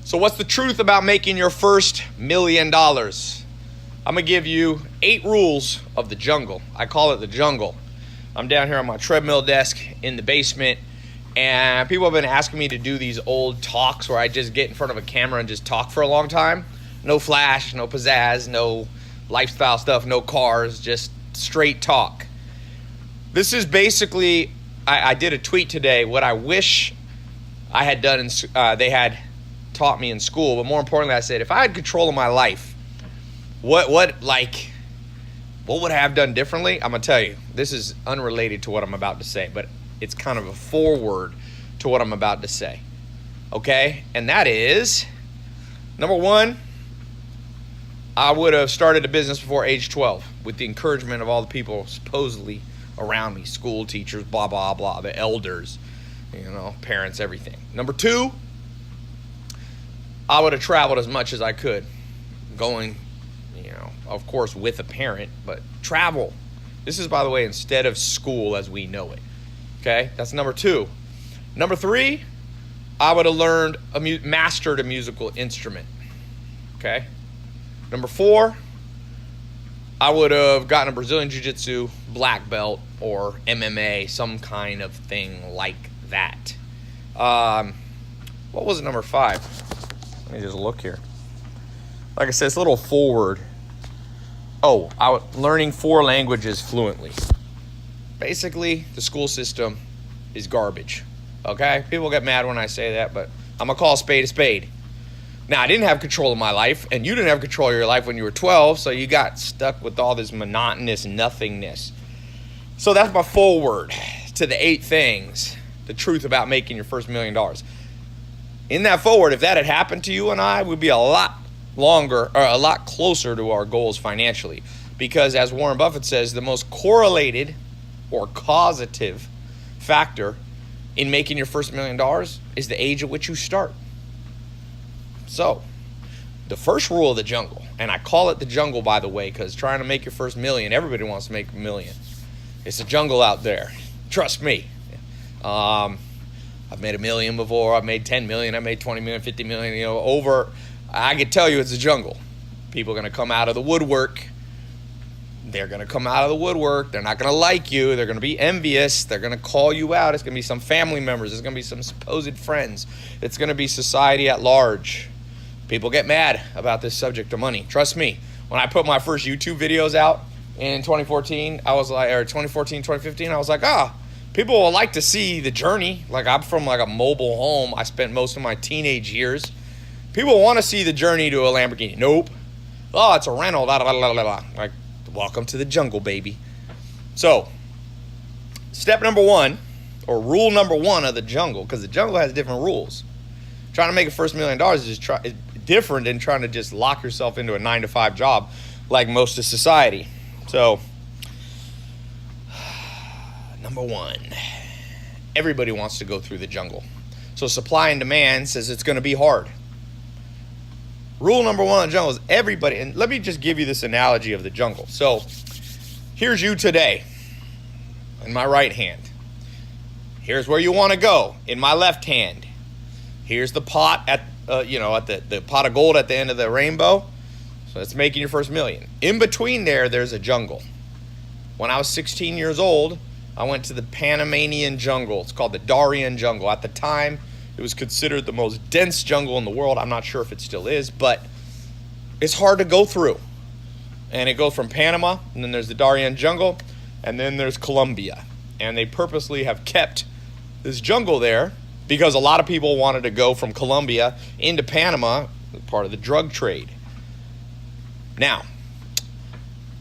So what's the truth about making your first $1 million? I'm going to give you 8 rules of the jungle. I call it the jungle. I'm down here on my treadmill desk in the basement, and people have been asking me to do these old talks where I just get in front of a camera and just talk for a long time. No flash, no pizzazz, no lifestyle stuff, no cars, just straight talk. This is basically, I did a tweet today, what I wish I had done, they had taught me in school, but more importantly, I said, if I had control of my life, what would I have done differently? I'm gonna tell you. This is unrelated to what I'm about to say, but it's kind of a forward to what I'm about to say. Okay? And that is, number 1, I would have started a business before age 12 with the encouragement of all the people supposedly around me, school teachers, blah, blah, blah, the elders, parents, everything. Number 2, I would have traveled as much as I could, going, of course, with a parent, but travel. This is, by the way, instead of school as we know it. Okay, that's number 2. Number 3, I would have mastered a musical instrument. Okay. Number 4, I would have gotten a Brazilian Jiu-Jitsu black belt or MMA, some kind of thing like that. What was number 5? Let me just look here. Like I said, it's a little forward. Oh, learning 4 languages fluently. Basically, the school system is garbage. Okay? People get mad when I say that, but I'm going to call a spade a spade. Now, I didn't have control of my life, and you didn't have control of your life when you were 12, so you got stuck with all this monotonous nothingness. So that's my forward to the 8 things, the truth about making your first $1 million. In that forward, if that had happened to you and I, we'd be a lot closer to our goals financially. Because as Warren Buffett says, the most correlated or causative factor in making your first $1 million is the age at which you start. So, the first rule of the jungle, and I call it the jungle, by the way, because trying to make your first $1 million, everybody wants to make $1 million. It's a jungle out there. Trust me. I've made $1 million before. I've made 10 million. I made 20 million, 50 million, I can tell you it's a jungle. People are going to come out of the woodwork. They're going to come out of the woodwork. They're not going to like you. They're going to be envious. They're going to call you out. It's going to be some family members. It's going to be some supposed friends. It's going to be society at large. People get mad about this subject of money. Trust me. When I put my first YouTube videos out in 2014, I was like, or 2014, 2015, I was like, people will like to see the journey. Like, I'm from like a mobile home. I spent most of my teenage years. People want to see the journey to a Lamborghini. Nope. Oh, it's a rental. Blah, blah, blah, blah, blah. Like, welcome to the jungle, baby. So, step number 1, or rule number 1 of the jungle, because the jungle has different rules. Trying to make a first $1 million is different than trying to just lock yourself into a 9-to-5 job like most of society. So, number 1, everybody wants to go through the jungle. So supply and demand says it's going to be hard. Rule number 1 of the jungle is everybody, and let me just give you this analogy of the jungle. So here's you today in my right hand. Here's where you want to go in my left hand. Here's the pot at the pot of gold at the end of the rainbow. So that's making your first $1 million. In between there's a jungle. When I was 16 years old, I went to the Panamanian jungle. It's called the Darien jungle. At the time, it was considered the most dense jungle in the world. I'm not sure if it still is, but it's hard to go through. And it goes from Panama, and then there's the Darien jungle, and then there's Colombia. And they purposely have kept this jungle there because a lot of people wanted to go from Colombia into Panama, part of the drug trade. Now,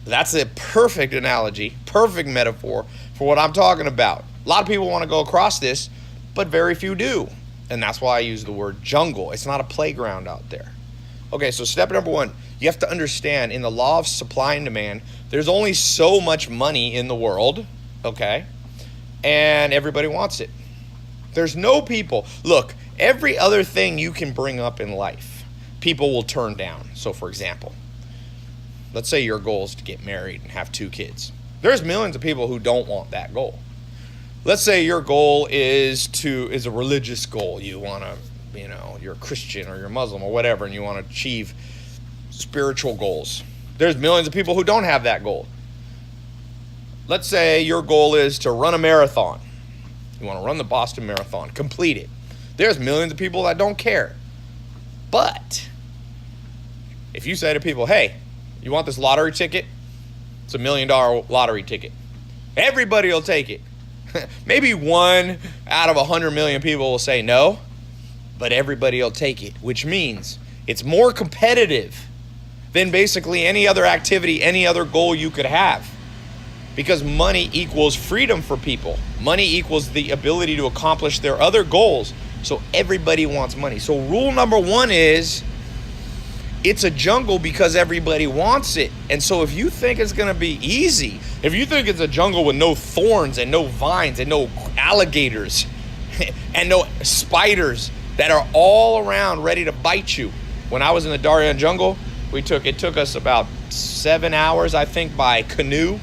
that's a perfect analogy, perfect metaphor for what I'm talking about. A lot of people want to go across this, but very few do. And that's why I use the word jungle. It's not a playground out there. Okay, so step number 1, you have to understand in the law of supply and demand, there's only so much money in the world, okay? And everybody wants it. There's no people. Look, every other thing you can bring up in life, people will turn down. So for example, let's say your goal is to get married and have 2 kids. There's millions of people who don't want that goal. Let's say your goal is a religious goal. You want to you're a Christian or you're Muslim or whatever, and you want to achieve spiritual goals. There's millions of people who don't have that goal. Let's say your goal is to run a marathon. You want to run the Boston Marathon, complete it. There's millions of people that don't care. But if you say to people, hey, you want this lottery ticket? It's $1 million lottery ticket. Everybody will take it. Maybe 1 out of 100 million people will say no, but everybody will take it, which means it's more competitive than basically any other activity, any other goal you could have. Because money equals freedom for people. Money equals the ability to accomplish their other goals. So everybody wants money. So rule number 1 is, it's a jungle because everybody wants it. And so if you think it's going to be easy, if you think it's a jungle with no thorns and no vines and no alligators and no spiders that are all around ready to bite you. When I was in the Darien jungle, it took us about 7 hours, I think, by canoe.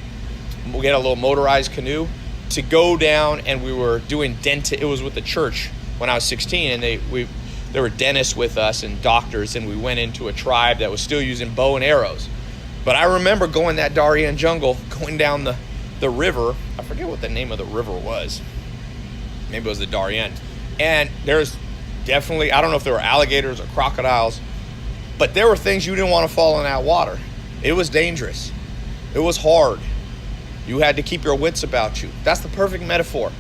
We had a little motorized canoe to go down, and we were doing it was with the church when I was 16, and there were dentists with us and doctors, and we went into a tribe that was still using bow and arrows. But I remember going that Darien jungle, going down the river. I forget what the name of the river was. Maybe it was the Darien. And there's definitely, I don't know if there were alligators or crocodiles, but there were things you didn't want to fall in that water. It was dangerous. It was hard. You had to keep your wits about you. That's the perfect metaphor.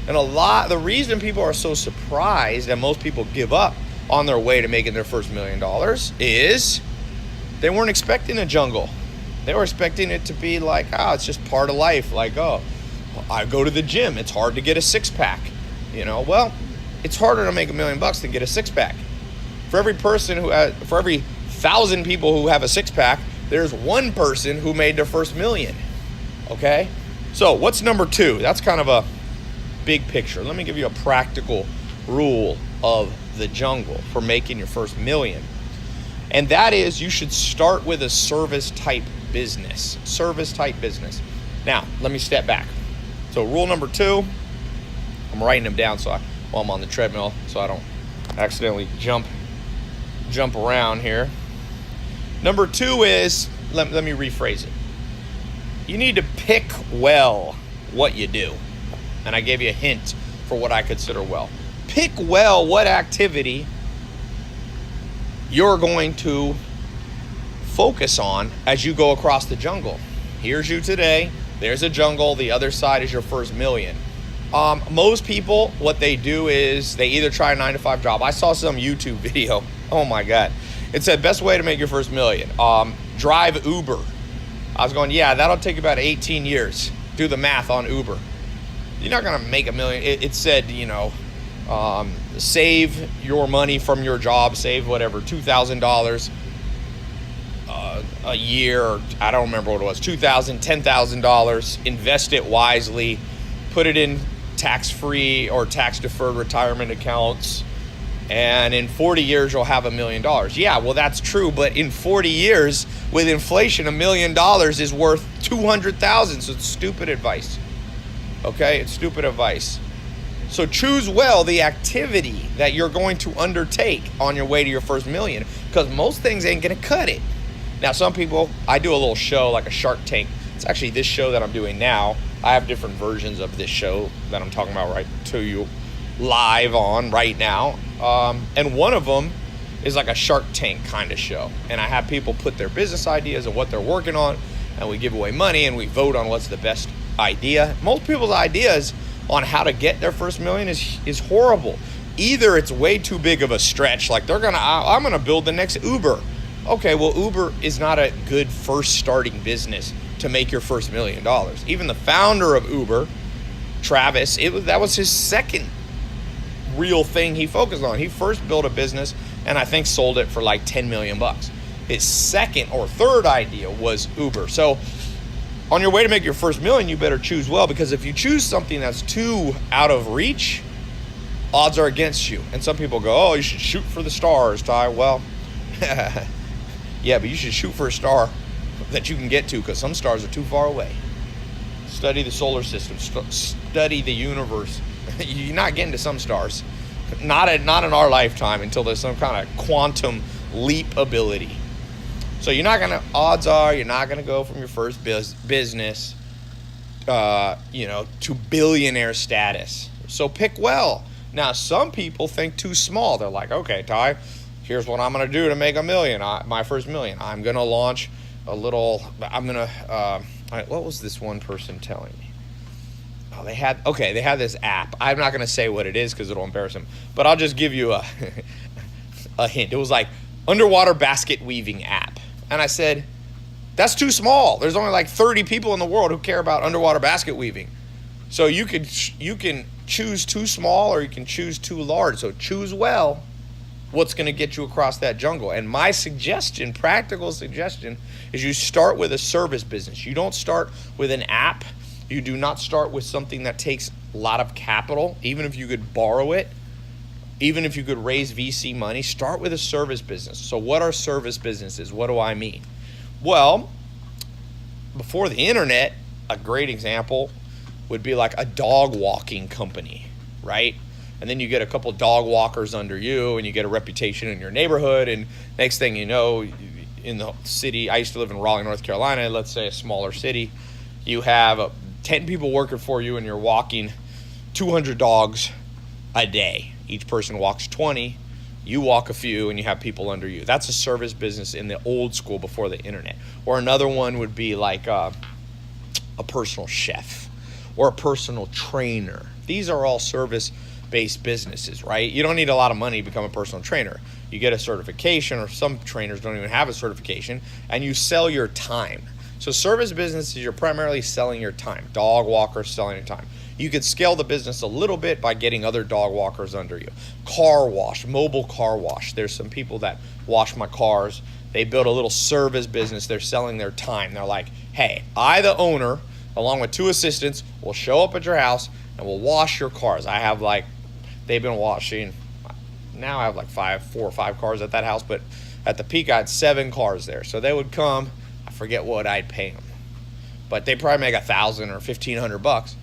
And the reason people are so surprised that most people give up on their way to making their first $1 million is they weren't expecting a jungle. They were expecting it to be like, it's just part of life. Like, I go to the gym. It's hard to get a 6-pack. Well, it's harder to make $1 million than get a 6-pack. For every 1,000 people who have a 6-pack, there's one person who made their first $1 million. Okay? So what's number 2? That's kind of a big picture. Let me give you a practical rule of the jungle for making your first $1 million. And that is, you should start with a service type business. Service type business. Now, let me step back. So rule number 2, I'm writing them down while I'm on the treadmill so I don't accidentally jump around here. Number 2 is, let me rephrase it. You need to pick well what you do. And I gave you a hint for what I consider well. Pick well what activity you're going to focus on as you go across the jungle. Here's you today. There's a jungle. The other side is your first $1 million. Most people, what they do is they either try a 9-to-5 job. I saw some YouTube video. Oh my God. It said best way to make your first $1 million. Drive Uber. I was going, yeah, that'll take about 18 years. Do the math on Uber. You're not going to make $1 million. It said, save your money from your job, save whatever, $2,000 a year. Or I don't remember what it was, $2,000, $10,000. Invest it wisely. Put it in tax-free or tax-deferred retirement accounts. And in 40 years, you'll have $1 million. Yeah, well, that's true. But in 40 years, with inflation, $1 million is worth $200,000. So it's stupid advice. Okay, it's stupid advice. So choose well the activity that you're going to undertake on your way to your first $1 million, because most things ain't going to cut it. Now, some people, I do a little show like a Shark Tank. It's actually this show that I'm doing now. I have different versions of this show that I'm talking about right to you live on right now. And one of them is like a Shark Tank kind of show. And I have people put their business ideas and what they're working on, and we give away money and we vote on what's the best idea. Most people's ideas on how to get their first $1 million is horrible. Either it's way too big of a stretch, like I'm gonna build the next Uber. Okay, well, Uber is not a good first starting business to make your first $1 million. Even the founder of Uber, Travis, that was his second real thing he focused on. He first built a business and I think sold it for like 10 million bucks. His second or third idea was Uber. So on your way to make your first $1 million, you better choose well, because if you choose something that's too out of reach, odds are against you. And some people go, oh, you should shoot for the stars, Tai. Well, yeah, but you should shoot for a star that you can get to, because some stars are too far away. Study the solar system, study the universe. You're not getting to some stars. Not in our lifetime until there's some kind of quantum leap ability. So odds are you're not gonna go from your first business, to billionaire status. So pick well. Now, some people think too small. They're like, okay, Tai, here's what I'm gonna do to make $1 million. My first $1 million. I'm gonna launch what was this one person telling me? Oh, they had this app. I'm not gonna say what it is because it'll embarrass them, but I'll just give you a hint. It was like underwater basket weaving app. And I said, that's too small. There's only like 30 people in the world who care about underwater basket weaving. So you can choose too small or you can choose too large. So choose well what's going to get you across that jungle. And my practical suggestion, is you start with a service business. You don't start with an app. You do not start with something that takes a lot of capital, even if you could borrow it. Even if you could raise VC money, start with a service business. So what are service businesses? What do I mean? Well, before the internet, a great example would be like a dog walking company, right? And then you get a couple dog walkers under you and you get a reputation in your neighborhood. And next thing you know, in the city, I used to live in Raleigh, North Carolina, let's say a smaller city, you have 10 people working for you and you're walking 200 dogs a day. Each person walks 20, you walk a few, and you have people under you. That's a service business in the old school before the internet. Or another one would be like a personal chef or a personal trainer. These are all service-based businesses, right? You don't need a lot of money to become a personal trainer. You get a certification, or some trainers don't even have a certification, and you sell your time. So service businesses, you're primarily selling your time. Dog walkers selling your time. You could scale the business a little bit by getting other dog walkers under you. Car wash, mobile car wash. There's some people that wash my cars. They build a little service business. They're selling their time. They're like, hey, I, the owner, along with 2 assistants, will show up at your house and will wash your cars. They've been washing, now I have like 4 or 5 cars at that house, but at the peak I had 7 cars there. So they would come, I forget what I'd pay them, but they probably make $1,000 or $1,500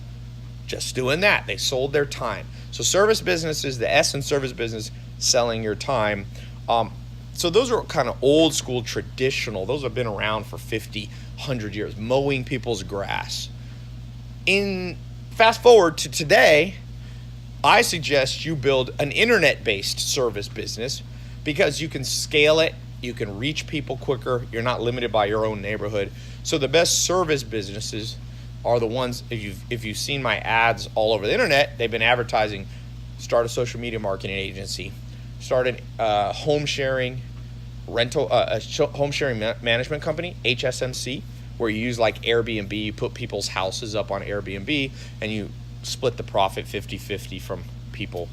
just doing that. They sold their time. So service businesses, the S in service business, selling your time. So those are kind of old school, traditional. Those have been around for 50, 100 years, mowing people's grass. Fast forward to today, I suggest you build an internet-based service business because you can scale it, you can reach people quicker, you're not limited by your own neighborhood. So the best service businesses are the ones, if you've seen my ads all over the internet, they've been advertising, start a social media marketing agency, start a home sharing management company, HSMC, where you use like Airbnb, you put people's houses up on Airbnb and you split the profit 50-50 from people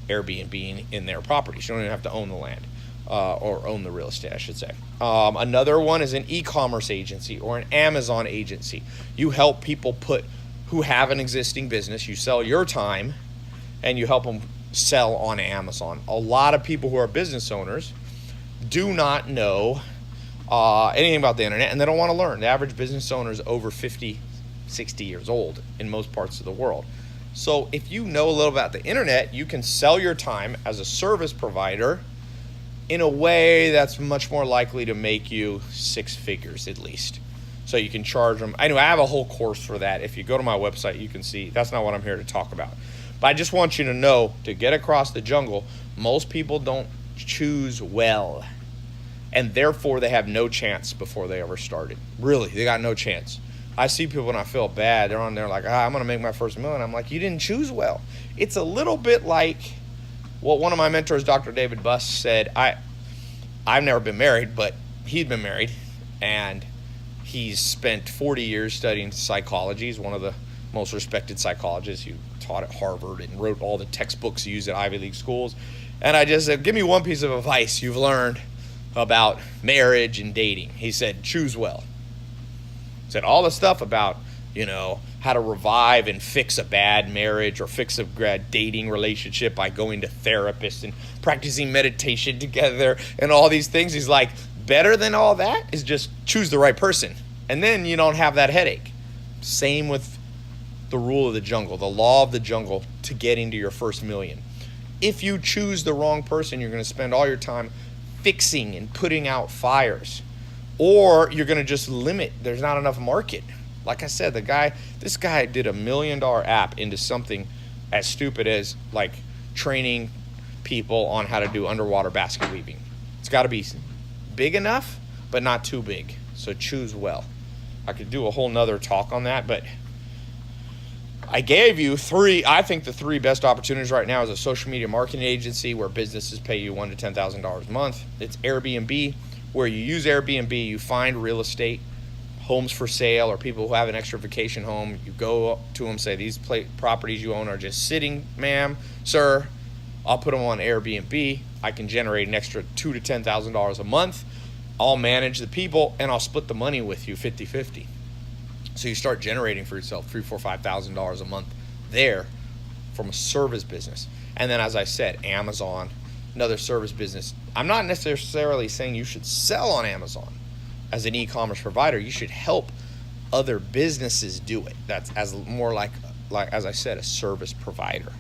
Airbnb in their properties. You don't even have to own the land. Or own the real estate, I should say. Another one is an e-commerce agency or an Amazon agency. You help people who have an existing business, you sell your time, and you help them sell on Amazon. A lot of people who are business owners do not know anything about the internet, and they don't want to learn. The average business owner is over 50, 60 years old in most parts of the world. So if you know a little about the internet, you can sell your time as a service provider in a way that's much more likely to make you 6 figures at least. So you can charge them. Anyway, I have a whole course for that. If you go to my website, you can see. That's not what I'm here to talk about. But I just want you to know, to get across the jungle, most people don't choose well. And therefore, they have no chance before they ever started. Really, they got no chance. I see people and I feel bad. They're on there like, I'm going to make my first $1 million. I'm like, you didn't choose well. It's a little bit like what one of my mentors, Dr. David Buss, said. I've never been married, but he'd been married, and he's spent 40 years studying psychology. He's one of the most respected psychologists. He taught at Harvard and wrote all the textbooks used at Ivy League schools. And I just said, give me one piece of advice you've learned about marriage and dating. He said, choose well. He said all the stuff about, how to revive and fix a bad marriage or fix a dating relationship by going to therapists and practicing meditation together and all these things. He's like, better than all that is just choose the right person. And then you don't have that headache. Same with the rule of the jungle, the law of the jungle to getting to your first $1 million. If you choose the wrong person, you're going to spend all your time fixing and putting out fires. Or you're going to just limit. There's not enough market. Like I said, this guy did $1 million app into something as stupid as like training people on how to do underwater basket weaving. It's got to be big enough, but not too big. So choose well. I could do a whole nother talk on that, but I gave you I think the three best opportunities right now is a social media marketing agency where businesses pay you $1,000 to $10,000 a month. It's Airbnb, where you use Airbnb, you find real estate, homes for sale, or people who have an extra vacation home. You go up to them, say, these properties you own are just sitting, ma'am, sir. I'll put them on Airbnb. I can generate an extra $2,000 to $10,000 a month. I'll manage the people, and I'll split the money with you 50-50. So you start generating for yourself $3,000, $4,000, $5,000 a month there from a service business. And then, as I said, Amazon, another service business. I'm not necessarily saying you should sell on Amazon as an e-commerce provider. You should help other businesses do it. That's as more like as I said, a service provider.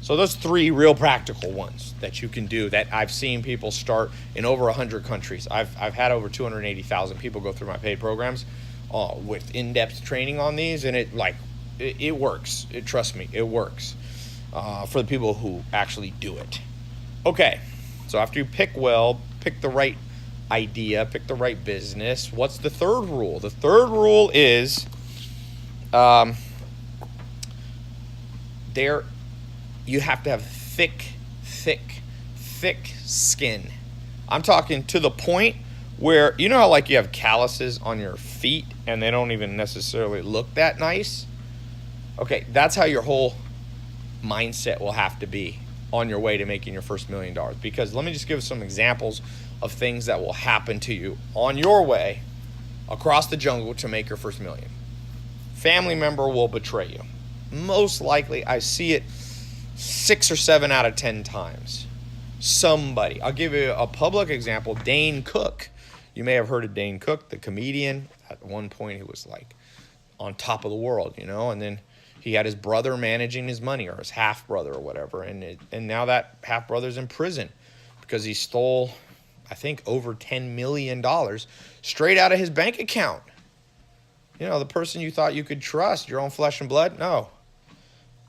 So those three real practical ones that you can do that I've seen people start in over 100 countries. I've had over 280,000 people go through my paid programs with in-depth training on these, and it works. Trust me, it works for the people who actually do it. Okay, so after you pick well, pick the right idea, pick the right business. What's the third rule? The third rule is you have to have thick skin. I'm talking to the point where, you know how like you have calluses on your feet and they don't even necessarily look that nice? Okay, that's how your whole mindset will have to be on your way to making your first $1 million. Because let me just give some examples of things that will happen to you on your way across the jungle to make your first $1 million. Family member will betray you. Most likely, I see it 6 or 7 out of 10 times. Somebody. I'll give you a public example. Dane Cook. You may have heard of Dane Cook, the comedian. At one point, he was like on top of the world, and then he had his brother managing his money, or his half-brother or whatever, and now that half-brother's in prison because he stole, I think, over $10 million straight out of his bank account. The person you thought you could trust, your own flesh and blood, no.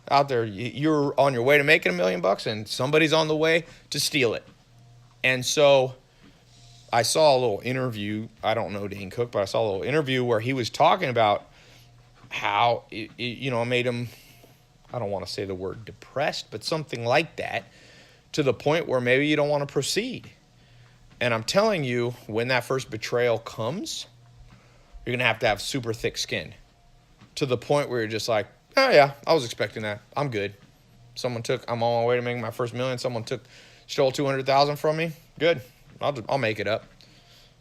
Out there, you're on your way to making $1 million and somebody's on the way to steal it. And so I saw a little interview. I don't know Dane Cook, but I saw a little interview where he was talking about how it made him, I don't want to say the word depressed, but something like that, to the point where maybe you don't want to proceed. And I'm telling you, when that first betrayal comes, you're going to have super thick skin, to the point where you're just like, oh yeah, I was expecting that. I'm good. I'm on my way to making my first $1 million. Someone stole $200,000 from me. Good. I'll make it up.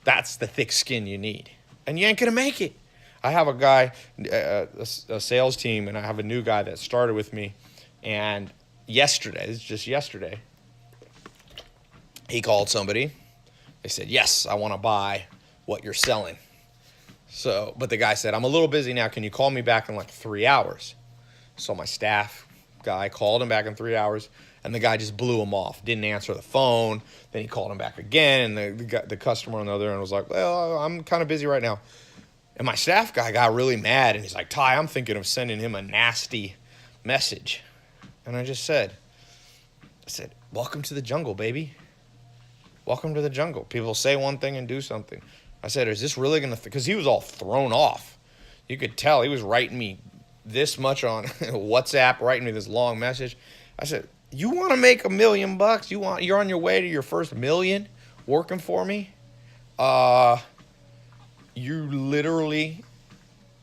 That's the thick skin you need. And you ain't going to make it. I have a guy, a sales team, and I have a new guy that started with me. And it's just yesterday, he called somebody. They said, yes, I want to buy what you're selling. But the guy said, I'm a little busy now. Can you call me back in like 3 hours? So my staff guy called him back in 3 hours, and the guy just blew him off. Didn't answer the phone. Then he called him back again, and the customer on the other end was like, well, I'm kind of busy right now. And my staff guy got really mad, and he's like, Tai, I'm thinking of sending him a nasty message. And I said, welcome to the jungle, baby. Welcome to the jungle. People say one thing and do something. I said, is this really going to... Because he was all thrown off. You could tell he was writing me this much on WhatsApp, writing me this long message. I said, you want to make $1 million? You're on your way to your first $1 million working for me? You literally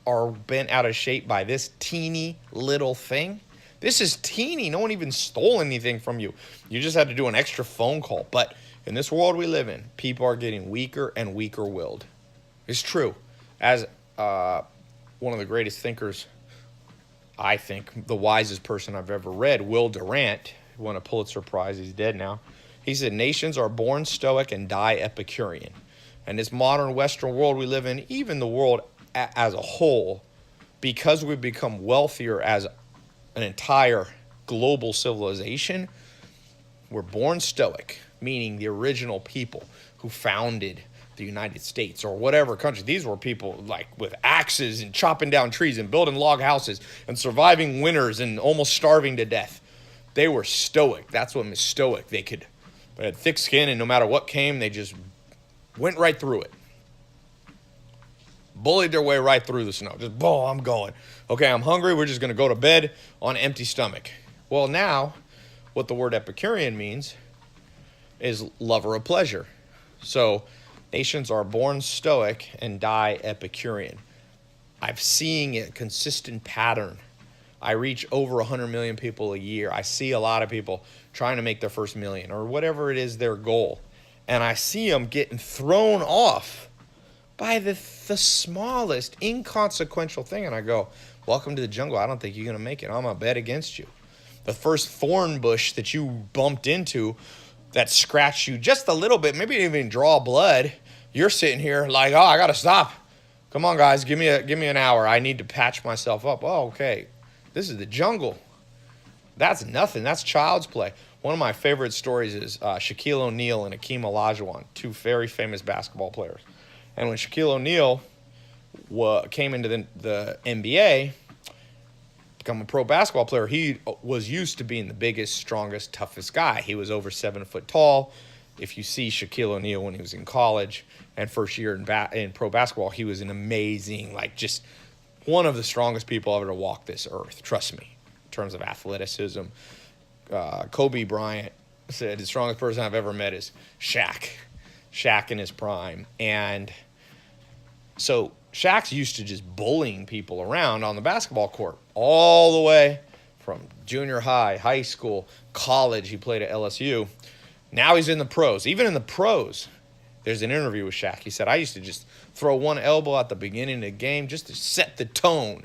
are bent out of shape by this teeny little thing. This is teeny. No one even stole anything from you. You just had to do an extra phone call. But in this world we live in, people are getting weaker and weaker-willed. It's true. As one of the greatest thinkers, I think, the wisest person I've ever read, Will Durant, who won a Pulitzer Prize, he's dead now. He said, nations are born stoic and die Epicurean. And this modern Western world we live in, even the world as a whole, because we've become wealthier as an entire global civilization, were born stoic, meaning the original people who founded the United States or whatever country. These were people like with axes and chopping down trees and building log houses and surviving winters and almost starving to death. They were stoic. That's what was stoic. They had thick skin, and no matter what came, they just went right through it. Bullied their way right through the snow. Just, I'm going. Okay, I'm hungry. We're just going to go to bed on an empty stomach. Well, now, what the word Epicurean means is lover of pleasure. So, nations are born stoic and die Epicurean. I'm seeing a consistent pattern. I reach over 100 million people a year. I see a lot of people trying to make their first million or whatever it is their goal. And I see them getting thrown off by the smallest inconsequential thing. And I go, welcome to the jungle. I don't think you're going to make it. I'm going to bet against you. The first thorn bush that you bumped into that scratched you just a little bit, maybe didn't even draw blood, you're sitting here like, oh, I got to stop. Come on, guys, give me an hour. I need to patch myself up. Oh, okay. This is the jungle. That's nothing. That's child's play. One of my favorite stories is Shaquille O'Neal and Hakeem Olajuwon, two very famous basketball players. And when Shaquille O'Neal came into the NBA, become a pro basketball player, he was used to being the biggest, strongest, toughest guy. He was over 7 foot tall. If you see Shaquille O'Neal when he was in college and first year in pro basketball, he was an amazing, like just one of the strongest people ever to walk this earth. Trust me, in terms of athleticism. Kobe Bryant said the strongest person I've ever met is Shaq. Shaq in his prime. And so Shaq's used to just bullying people around on the basketball court all the way from junior high, high school, college. He played at LSU. Now he's in the pros. Even in the pros, there's an interview with Shaq. He said, I used to just throw one elbow at the beginning of the game just to set the tone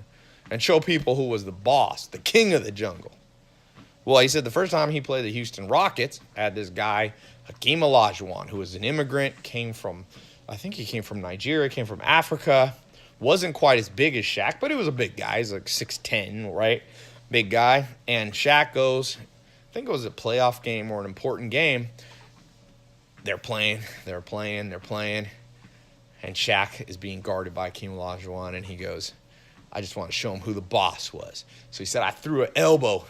and show people who was the boss, the king of the jungle. Well, he said the first time he played the Houston Rockets, had this guy, Hakeem Olajuwon, who was an immigrant, I think he came from Nigeria, came from Africa, wasn't quite as big as Shaq, but he was a big guy. He's like 6'10", right? Big guy. And Shaq goes, I think it was a playoff game or an important game. They're playing. And Shaq is being guarded by Hakeem Olajuwon, and he goes, I just want to show him who the boss was. So he said, I threw an elbow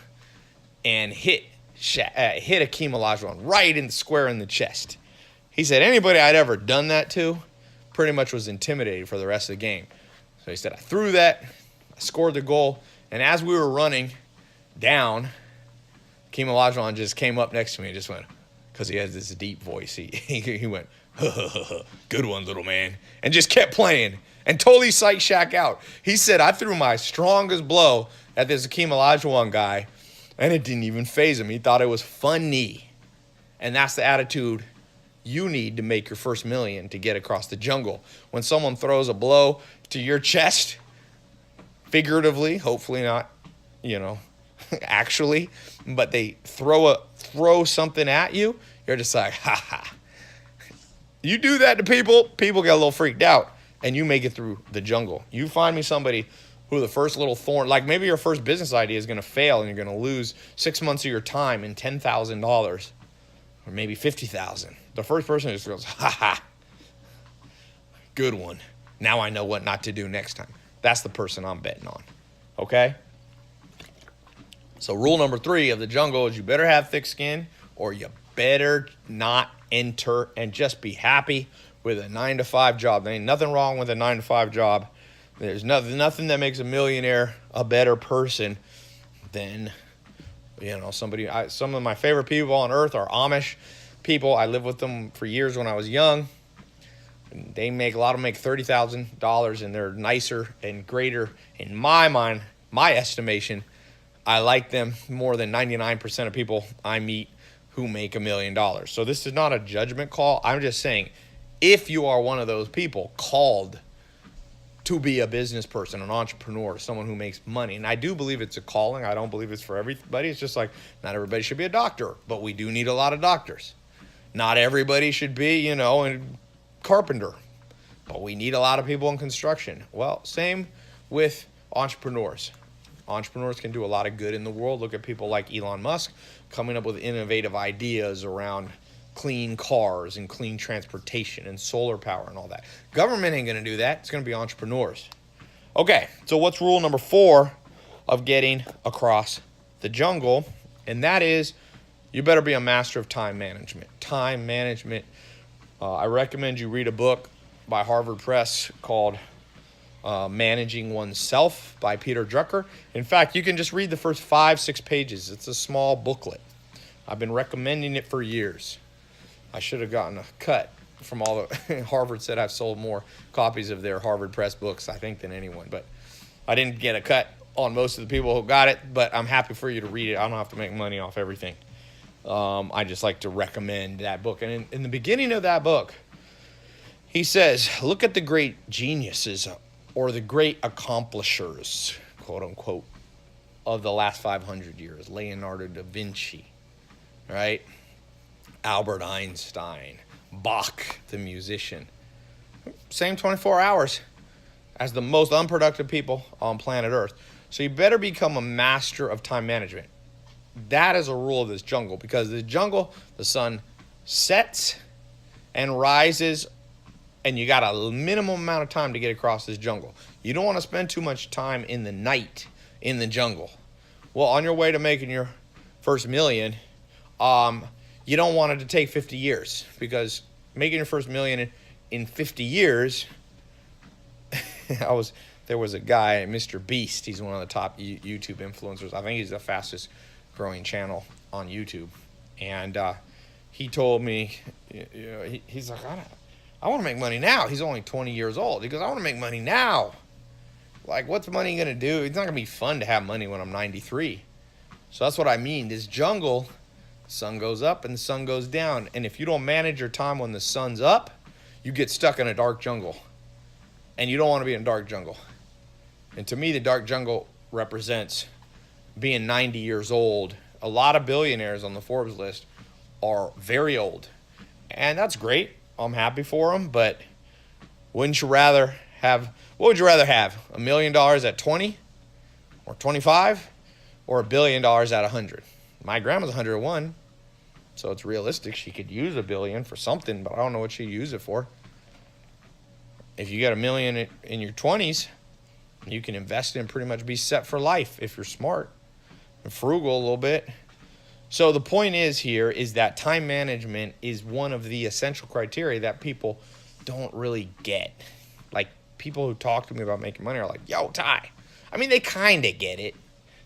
and hit Hakeem Olajuwon right in the square in the chest. He said anybody I'd ever done that to pretty much was intimidated for the rest of the game. So he said, I threw that, I scored the goal, and as we were running down, Hakeem Olajuwon just came up next to me and just went, because he has this deep voice, he went, good one, little man, and just kept playing and totally psyched Shaq out. He said, I threw my strongest blow at this Hakeem Olajuwon guy, and it didn't even faze him. He thought it was funny. And that's the attitude you need to make your first million to get across the jungle. When someone throws a blow to your chest, figuratively, hopefully not, actually, but they throw something at you, you're just like, ha ha. You do that to people get a little freaked out, and you make it through the jungle. You find me somebody who the first little thorn, like maybe your first business idea is going to fail and you're going to lose 6 months of your time and $10,000 or maybe $50,000. The first person just goes, ha ha, good one. Now I know what not to do next time. That's the person I'm betting on, okay? So rule number 3 of the jungle is you better have thick skin or you better not enter and just be happy with a 9-to-5 job. There ain't nothing wrong with a 9-to-5 job. There's nothing that makes a millionaire a better person than, somebody. Some of my favorite people on earth are Amish people. I lived with them for years when I was young. They a lot of them make $30,000, and they're nicer and greater in my mind, my estimation. I like them more than 99% of people I meet who make $1 million. So this is not a judgment call. I'm just saying, if you are one of those people called to be a business person, an entrepreneur, someone who makes money, and I do believe it's a calling. I don't believe it's for everybody. It's just like not everybody should be a doctor, but we do need a lot of doctors. Not everybody should be, a carpenter, but we need a lot of people in construction. Well, same with entrepreneurs. Entrepreneurs can do a lot of good in the world. Look at people like Elon Musk. coming up with innovative ideas around clean cars and clean transportation and solar power and all that. Government ain't going to do that. It's going to be entrepreneurs. Okay, so what's rule number 4 of getting across the jungle? And that is, you better be a master of time management. Time management. I recommend you read a book by Harvard Press called Managing Oneself by Peter Drucker. In fact, you can just read the first 5-6 pages. It's a small booklet. I've been recommending it for years. I should have gotten a cut from all the Harvard said I've sold more copies of their Harvard Press books, I think, than anyone. But I didn't get a cut on most of the people who got it, but I'm happy for you to read it. I don't have to make money off everything. I just like to recommend that book. And in the beginning of that book, he says, look at the great geniuses or the great accomplishers, quote unquote, of the last 500 years. Leonardo da Vinci, right? Albert Einstein, Bach, the musician. Same 24 hours as the most unproductive people on planet Earth. So you better become a master of time management. That is a rule of this jungle, because the jungle, the sun sets and rises, and you got a minimum amount of time to get across this jungle. You don't want to spend too much time in the night in the jungle. Well, on your way to making your first million, you don't want it to take 50 years, because making your first million in 50 years, there was a guy, Mr. Beast. He's one of the top YouTube influencers. I think he's the fastest growing channel on YouTube. And he told me, he's like, I want to make money now. He's only 20 years old. He goes, I want to make money now. Like, what's money going to do? It's not going to be fun to have money when I'm 93. So that's what I mean. This jungle, the sun goes up and the sun goes down. And if you don't manage your time when the sun's up, you get stuck in a dark jungle. And you don't want to be in a dark jungle. And to me, the dark jungle represents being 90 years old. A lot of billionaires on the Forbes list are very old. And that's great. I'm happy for them. But what would you rather have? $1 million at 20 or 25 or $1 billion at 100? My grandma's 101. So it's realistic. She could use $1 billion for something, but I don't know what she'd use it for. If you get $1 million in your 20s, you can invest in and pretty much be set for life if you're smart and frugal a little bit. So the point is that time management is one of the essential criteria that people don't really get. Like, people who talk to me about making money are like, yo, Tai. I mean, they kind of get it.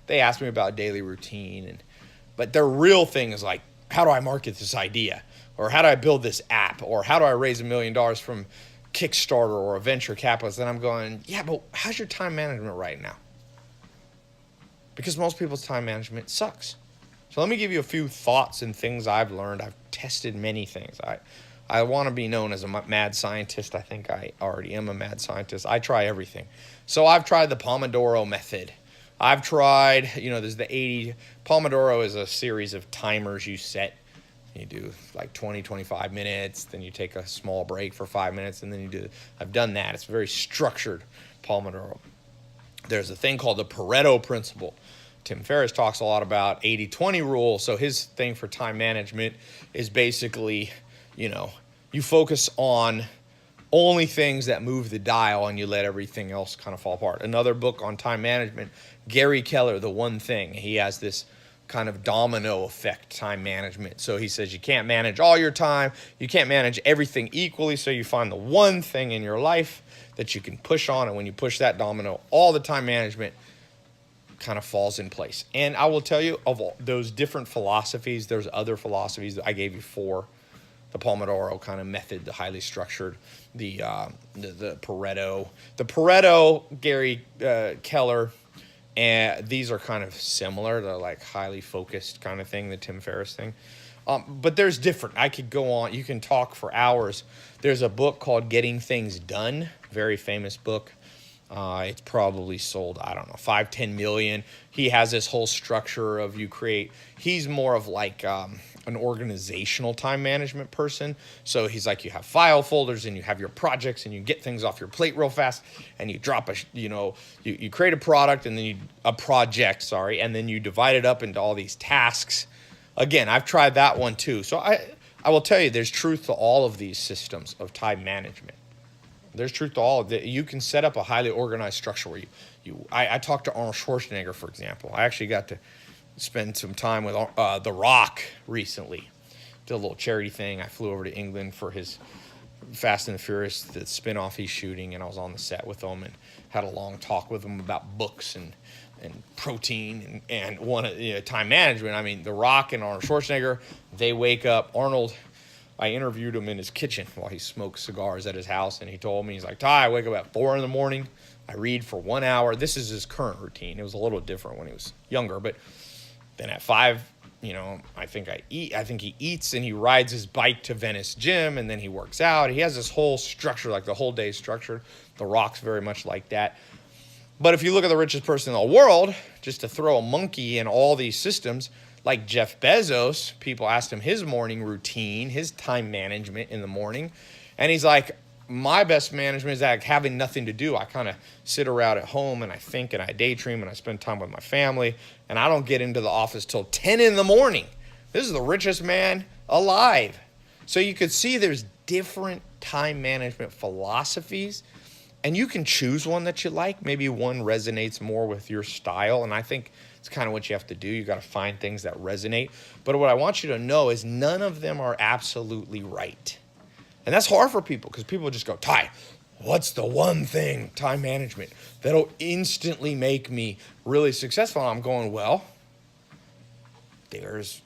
They ask me about daily routine, but their real thing is like, how do I market this idea? Or how do I build this app? Or how do I raise $1 million from Kickstarter or a venture capitalist? And I'm going, yeah, but how's your time management right now? Because most people's time management sucks. So let me give you a few thoughts and things I've learned. I've tested many things. I want to be known as a mad scientist. I think I already am a mad scientist. I try everything. So I've tried the Pomodoro method. I've tried, there's the 80. Pomodoro is a series of timers you set. You do like 20, 25 minutes, then you take a small break for 5 minutes, and then you do. I've done that. It's very structured, Pomodoro. There's a thing called the Pareto principle. Tim Ferriss talks a lot about 80-20 rule. So his thing for time management is basically, you focus on only things that move the dial and you let everything else kind of fall apart. Another book on time management, Gary Keller, The One Thing. He has this kind of domino effect time management. So he says you can't manage all your time. You can't manage everything equally. So you find the one thing in your life that you can push on. And when you push that domino, all the time management kind of falls in place. And I will tell you, of all those different philosophies, there's other philosophies that I gave you 4. The Pomodoro kind of method, the highly structured, the Pareto. The Pareto, Gary Keller, and these are kind of similar. They're like highly focused kind of thing, the Tim Ferriss thing. But there's different. I could go on. You can talk for hours. There's a book called Getting Things Done, very famous book. It's probably sold, 5-10 million. He has this whole structure of he's more of like an organizational time management person. So he's like, you have file folders and you have your projects and you get things off your plate real fast and you drop you create a project and then you divide it up into all these tasks. again, I've tried that one too. So I will tell you, there's truth to all of these systems of time management. There's truth to all of it. You can set up a highly organized structure where I talked to Arnold Schwarzenegger, for example. I actually got to spend some time with The Rock recently. Did a little charity thing. I flew over to England for his Fast and the Furious, the spinoff he's shooting, and I was on the set with him and had a long talk with him about books and protein and time management. I mean, The Rock and Arnold Schwarzenegger, they wake up. Arnold, I interviewed him in his kitchen while he smoked cigars at his house, and he told me, he's like, Tai, I wake up at 4 in the morning. I read for 1 hour. This is his current routine. It was a little different when he was younger, but then at 5, I think he eats and he rides his bike to Venice Gym, and then he works out. He has this whole structure, like the whole day structure. The Rock's very much like that. But if you look at the richest person in the world, just to throw a monkey in all these systems, like Jeff Bezos, people asked him his morning routine, his time management in the morning. And he's like, my best management is like having nothing to do. I kind of sit around at home and I think and I daydream and I spend time with my family. And I don't get into the office till 10 in the morning. This is the richest man alive. So you could see there's different time management philosophies. And you can choose one that you like. Maybe one resonates more with your style. And I think it's kind of what you have to do. You got to find things that resonate. But what I want you to know is none of them are absolutely right. And that's hard for people because people just go, Tai, what's the one thing, time management, that'll instantly make me really successful? And I'm going, well, there's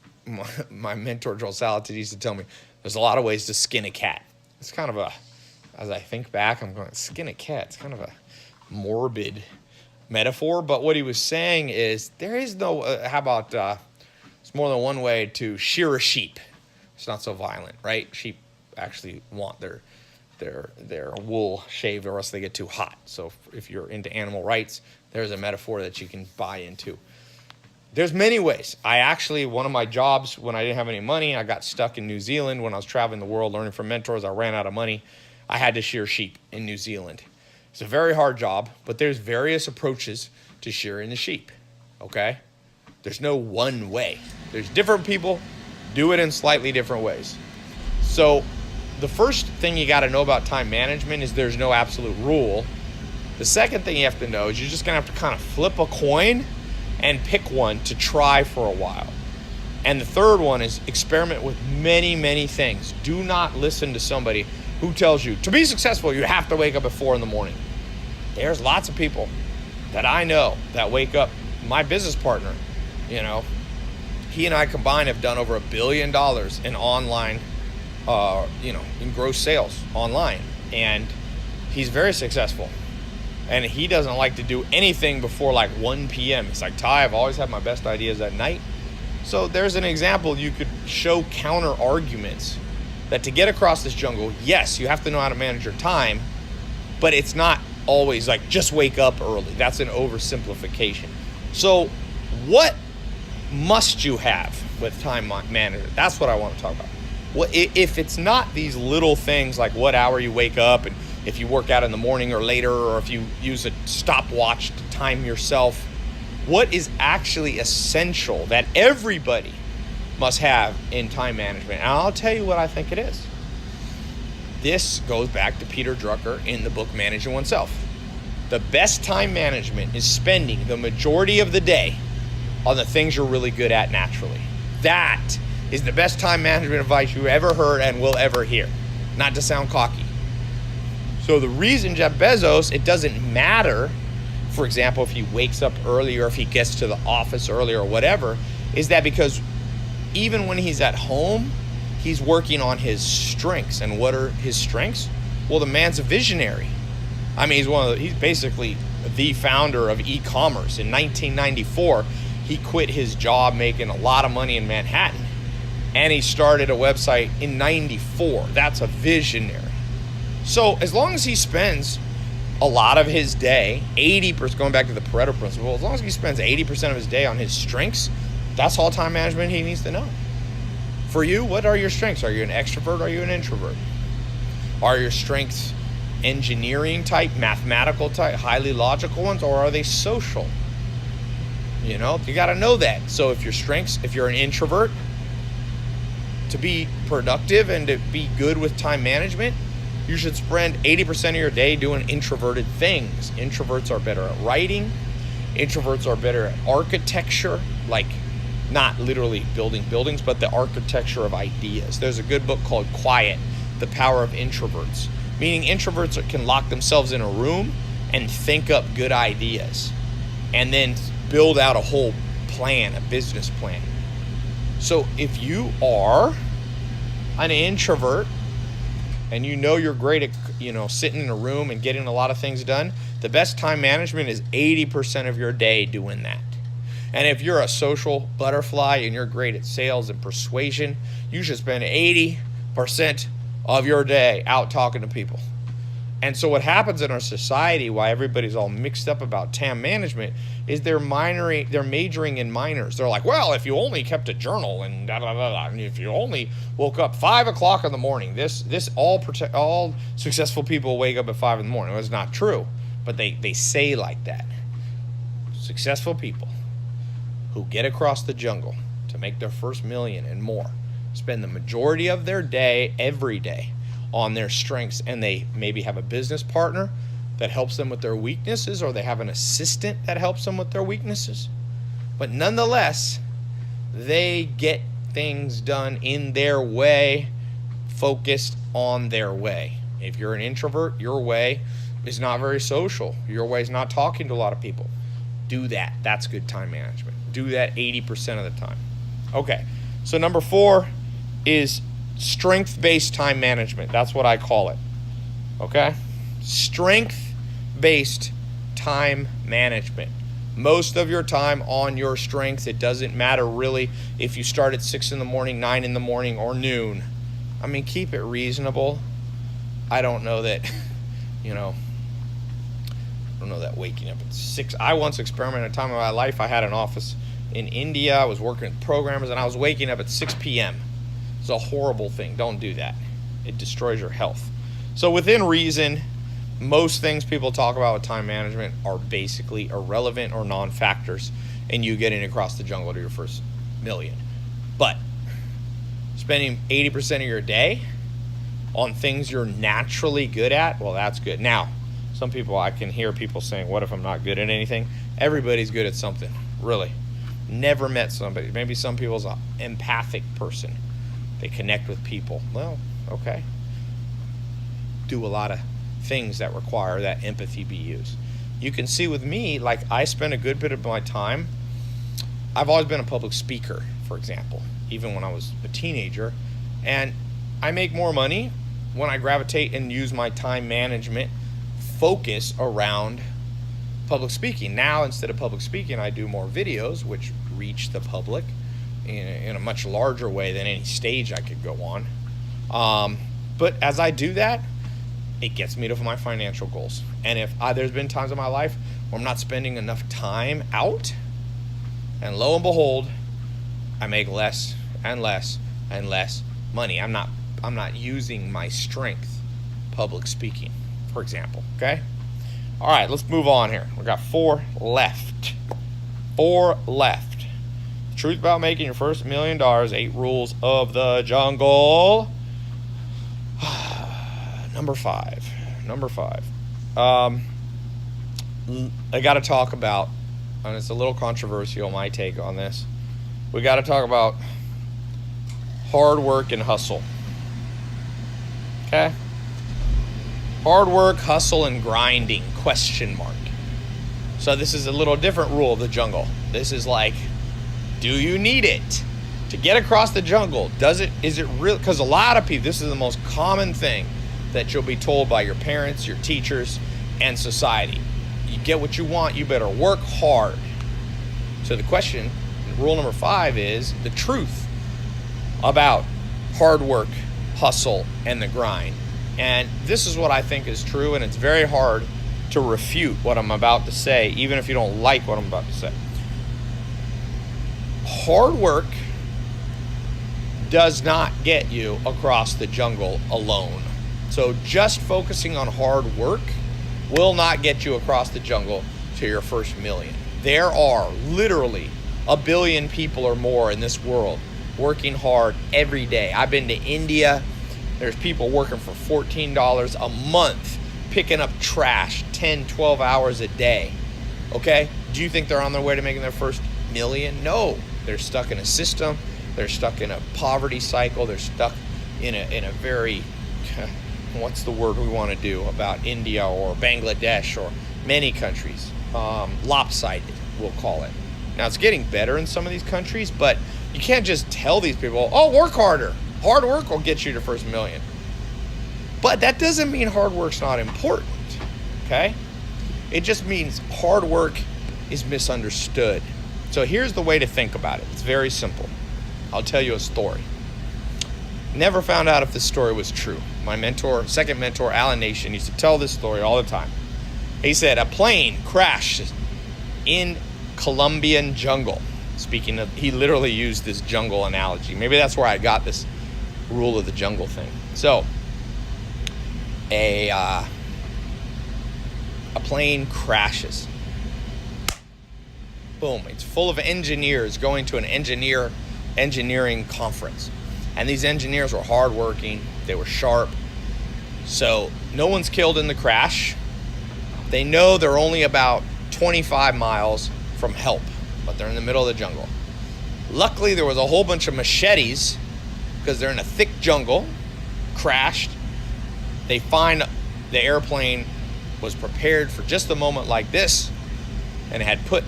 my mentor, Joel Salatin, used to tell me, there's a lot of ways to skin a cat. It's kind of as I think back, I'm going, skin a cat. It's kind of a morbid metaphor. But what he was saying is there is no, it's more than one way to shear a sheep. It's not so violent, right? Sheep actually want their wool shaved or else they get too hot. So if you're into animal rights, there's a metaphor that you can buy into. There's many ways. One of my jobs when I didn't have any money, I got stuck in New Zealand when I was traveling the world learning from mentors. I ran out of money. I had to shear sheep in New Zealand. It's a very hard job, but there's various approaches to shearing the sheep, okay? There's no one way. There's different people do it in slightly different ways. So the first thing you got to know about time management is there's no absolute rule. The second thing you have to know is you're just going to have to kind of flip a coin and pick one to try for a while. And the third one is experiment with many, many things. Do not listen to somebody who tells you to be successful, you have to wake up at 4 in the morning. There's lots of people that I know that wake up. My business partner, he and I combined have done over $1 billion in online, in gross sales online. And he's very successful. And he doesn't like to do anything before like 1 p.m. It's like, Tai, I've always had my best ideas at night. So there's an example. You could show counter arguments that to get across this jungle, yes, you have to know how to manage your time, but it's not always like just wake up early. That's an oversimplification. So what must you have with time management? That's what I want to talk about. Well, if it's not these little things like what hour you wake up and if you work out in the morning or later, or if you use a stopwatch to time yourself, what is actually essential that everybody must have in time management? And I'll tell you what I think it is. This goes back to Peter Drucker in the book Managing Oneself. The best time management is spending the majority of the day on the things you're really good at naturally. That is the best time management advice you ever heard and will ever hear. Not to sound cocky. So the reason Jeff Bezos, it doesn't matter, for example, if he wakes up early or if he gets to the office early or whatever, is that because even when he's at home, he's working on his strengths. And what are his strengths? Well, the man's a visionary. I mean, he's basically the founder of e-commerce. In 1994, he quit his job making a lot of money in Manhattan, and he started a website in 94. That's a visionary. So as long as he spends a lot of his day, 80%, going back to the Pareto principle, as long as he spends 80% of his day on his strengths, that's all time management he needs to know. For you, what are your strengths? Are you an extrovert? Are you an introvert? Are your strengths engineering type, mathematical type, highly logical ones, or are they social? You got to know that. So if your strengths, if you're an introvert, to be productive and to be good with time management, you should spend 80% of your day doing introverted things. Introverts are better at writing. Introverts are better at architecture, like not literally building buildings, but the architecture of ideas. There's a good book called Quiet, The Power of Introverts, meaning introverts can lock themselves in a room and think up good ideas and then build out a whole plan, a business plan. So if you are an introvert and you know you're great at, sitting in a room and getting a lot of things done, the best time management is 80% of your day doing that. And if you're a social butterfly and you're great at sales and persuasion, you should spend 80% of your day out talking to people. And so what happens in our society, why everybody's all mixed up about time management, is they're majoring in minors. They're like, well, if you only kept a journal and da da da da, and if you only woke up 5 o'clock in the morning, all successful people wake up at 5 in the morning. Well, it's not true, but they say like that. Successful people who get across the jungle to make their first million and more spend the majority of their day, every day, on their strengths, and they maybe have a business partner that helps them with their weaknesses, or they have an assistant that helps them with their weaknesses. But nonetheless, they get things done in their way, focused on their way. If you're an introvert, your way is not very social. Your way is not talking to a lot of people. Do that. That's good time management. Do that 80% of the time. Okay, so number 4 is strength-based time management. That's what I call it. Okay? Strength-based time management. Most of your time on your strengths. It doesn't matter really if you start at 6 in the morning, 9 in the morning, or noon. I mean, keep it reasonable. I don't know that, waking up at 6. I once experimented a time in my life. I had an office in India. I was working with programmers, and I was waking up at 6 p.m. It's a horrible thing. Don't do that. It destroys your health. So within reason, most things people talk about with time management are basically irrelevant or non-factors in you getting across the jungle to your first million. But spending 80% of your day on things you're naturally good at, well, that's good. Now, some people, I can hear people saying, what if I'm not good at anything? Everybody's good at something, really. Never met somebody. Maybe some people's an empathic person. They connect with people. Well, okay. Do a lot of things that require that empathy be used. You can see with me, like I spend a good bit of my time. I've always been a public speaker, for example, even when I was a teenager. And I make more money when I gravitate and use my time management focus around public speaking. Now, instead of public speaking, I do more videos, which reach the public in a much larger way than any stage I could go on. But as I do that, it gets me to my financial goals. And if there's been times in my life where I'm not spending enough time out, and lo and behold, I make less and less and less money. I'm not using my strength, public speaking, for example. Okay. All right, let's move on here. We got 4 left. 4 left. Truth about making your first $1 million, 8 rules of the jungle. Number 5. I got to talk about, and it's a little controversial, my take on this. We got to talk about hard work and hustle. Okay? Hard work, hustle, and grinding, ? So this is a little different rule of the jungle. This is like, do you need it to get across the jungle? Is it real? Because a lot of people, this is the most common thing that you'll be told by your parents, your teachers, and society. You get what you want, you better work hard. So the question, rule number 5, is the truth about hard work, hustle, and the grind. And this is what I think is true, and it's very hard to refute what I'm about to say, even if you don't like what I'm about to say. Hard work does not get you across the jungle alone. So just focusing on hard work will not get you across the jungle to your first million. There are literally 1 billion people or more in this world working hard every day. I've been to India. There's people working for $14 a month, picking up trash 10, 12 hours a day. Okay? Do you think they're on their way to making their first million? No. They're stuck in a system. They're stuck in a poverty cycle. They're stuck in a very, what's the word we want to do about India or Bangladesh or many countries? Lopsided, we'll call it. Now, it's getting better in some of these countries, but you can't just tell these people, oh, work harder. Hard work will get you your first million. But that doesn't mean hard work's not important, okay? It just means hard work is misunderstood. So here's the way to think about it. It's very simple. I'll tell you a story. Never found out if this story was true. My mentor, second mentor, Alan Nation, used to tell this story all the time. He said a plane crashed in Colombian jungle. Speaking of, he literally used this jungle analogy. Maybe that's where I got this rule of the jungle thing. So, a plane crashes. Boom, it's full of engineers going to an engineering conference. And these engineers were hardworking, they were sharp. So no one's killed in the crash. They know they're only about 25 miles from help, but they're in the middle of the jungle. Luckily, there was a whole bunch of machetes because they're in a thick jungle, crashed. They find the airplane was prepared for just a moment like this and had put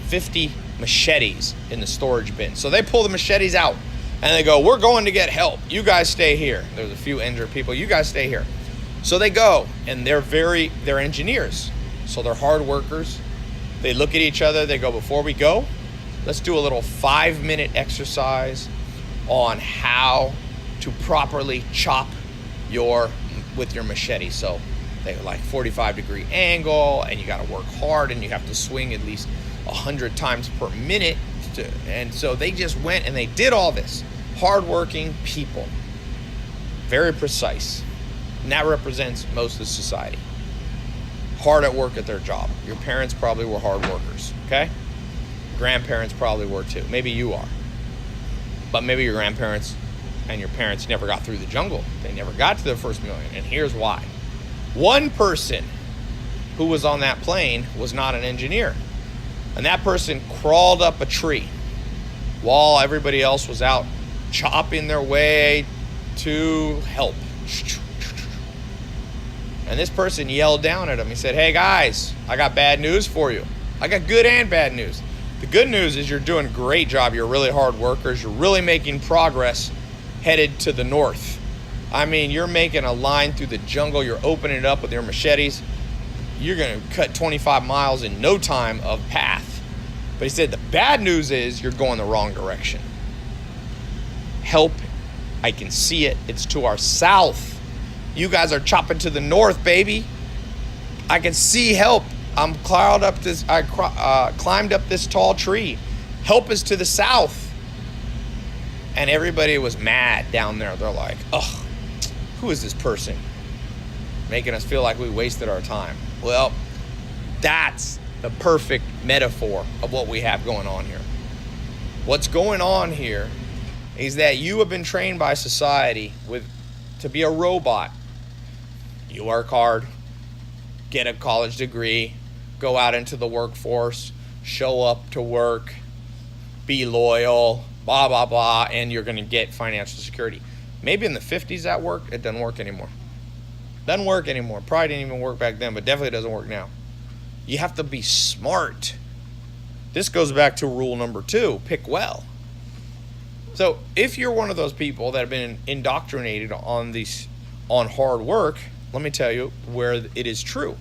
50 machetes in the storage bin. So they pull the machetes out and they go, we're going to get help. You guys stay here. There's a few injured people. You guys stay here. So they go, and they're engineers. So they're hard workers. They look at each other. They go, before we go, let's do a little 5-minute exercise on how to properly chop with your machete. So they like 45-degree angle, and you got to work hard, and you have to swing at least 100 times per minute. And so they just went and they did all this. Hardworking people. Very precise. And that represents most of society. Hard at work at their job. Your parents probably were hard workers, okay? Grandparents probably were too. Maybe you are. But maybe your grandparents and your parents never got through the jungle. They never got to their first million. And here's why. One person who was on that plane was not an engineer. And that person crawled up a tree while everybody else was out chopping their way to help. And this person yelled down at him. He said, hey guys, I got bad news for you. I got good and bad news. The good news is you're doing a great job. You're really hard workers. You're really making progress headed to the north. I mean, you're making a line through the jungle. You're opening it up with your machetes. You're going to cut 25 miles in no time of path. But he said the bad news is you're going the wrong direction. Help, I can see it. It's to our south. You guys are chopping to the north, baby. I can see help. I climbed up this tall tree. Help is to the south. And everybody was mad down there. They're like, ugh, who is this person? Making us feel like we wasted our time. Well, that's the perfect metaphor of what we have going on here. What's going on here is that you have been trained by society to be a robot. You work hard, get a college degree, go out into the workforce, show up to work, be loyal, blah, blah, blah, and you're going to get financial security. Maybe in the 50s that worked. It doesn't work anymore. Doesn't work anymore. Probably didn't even work back then, but definitely doesn't work now. You have to be smart. This goes back to rule number 2, pick well. So if you're one of those people that have been indoctrinated on hard work, let me tell you where it is true.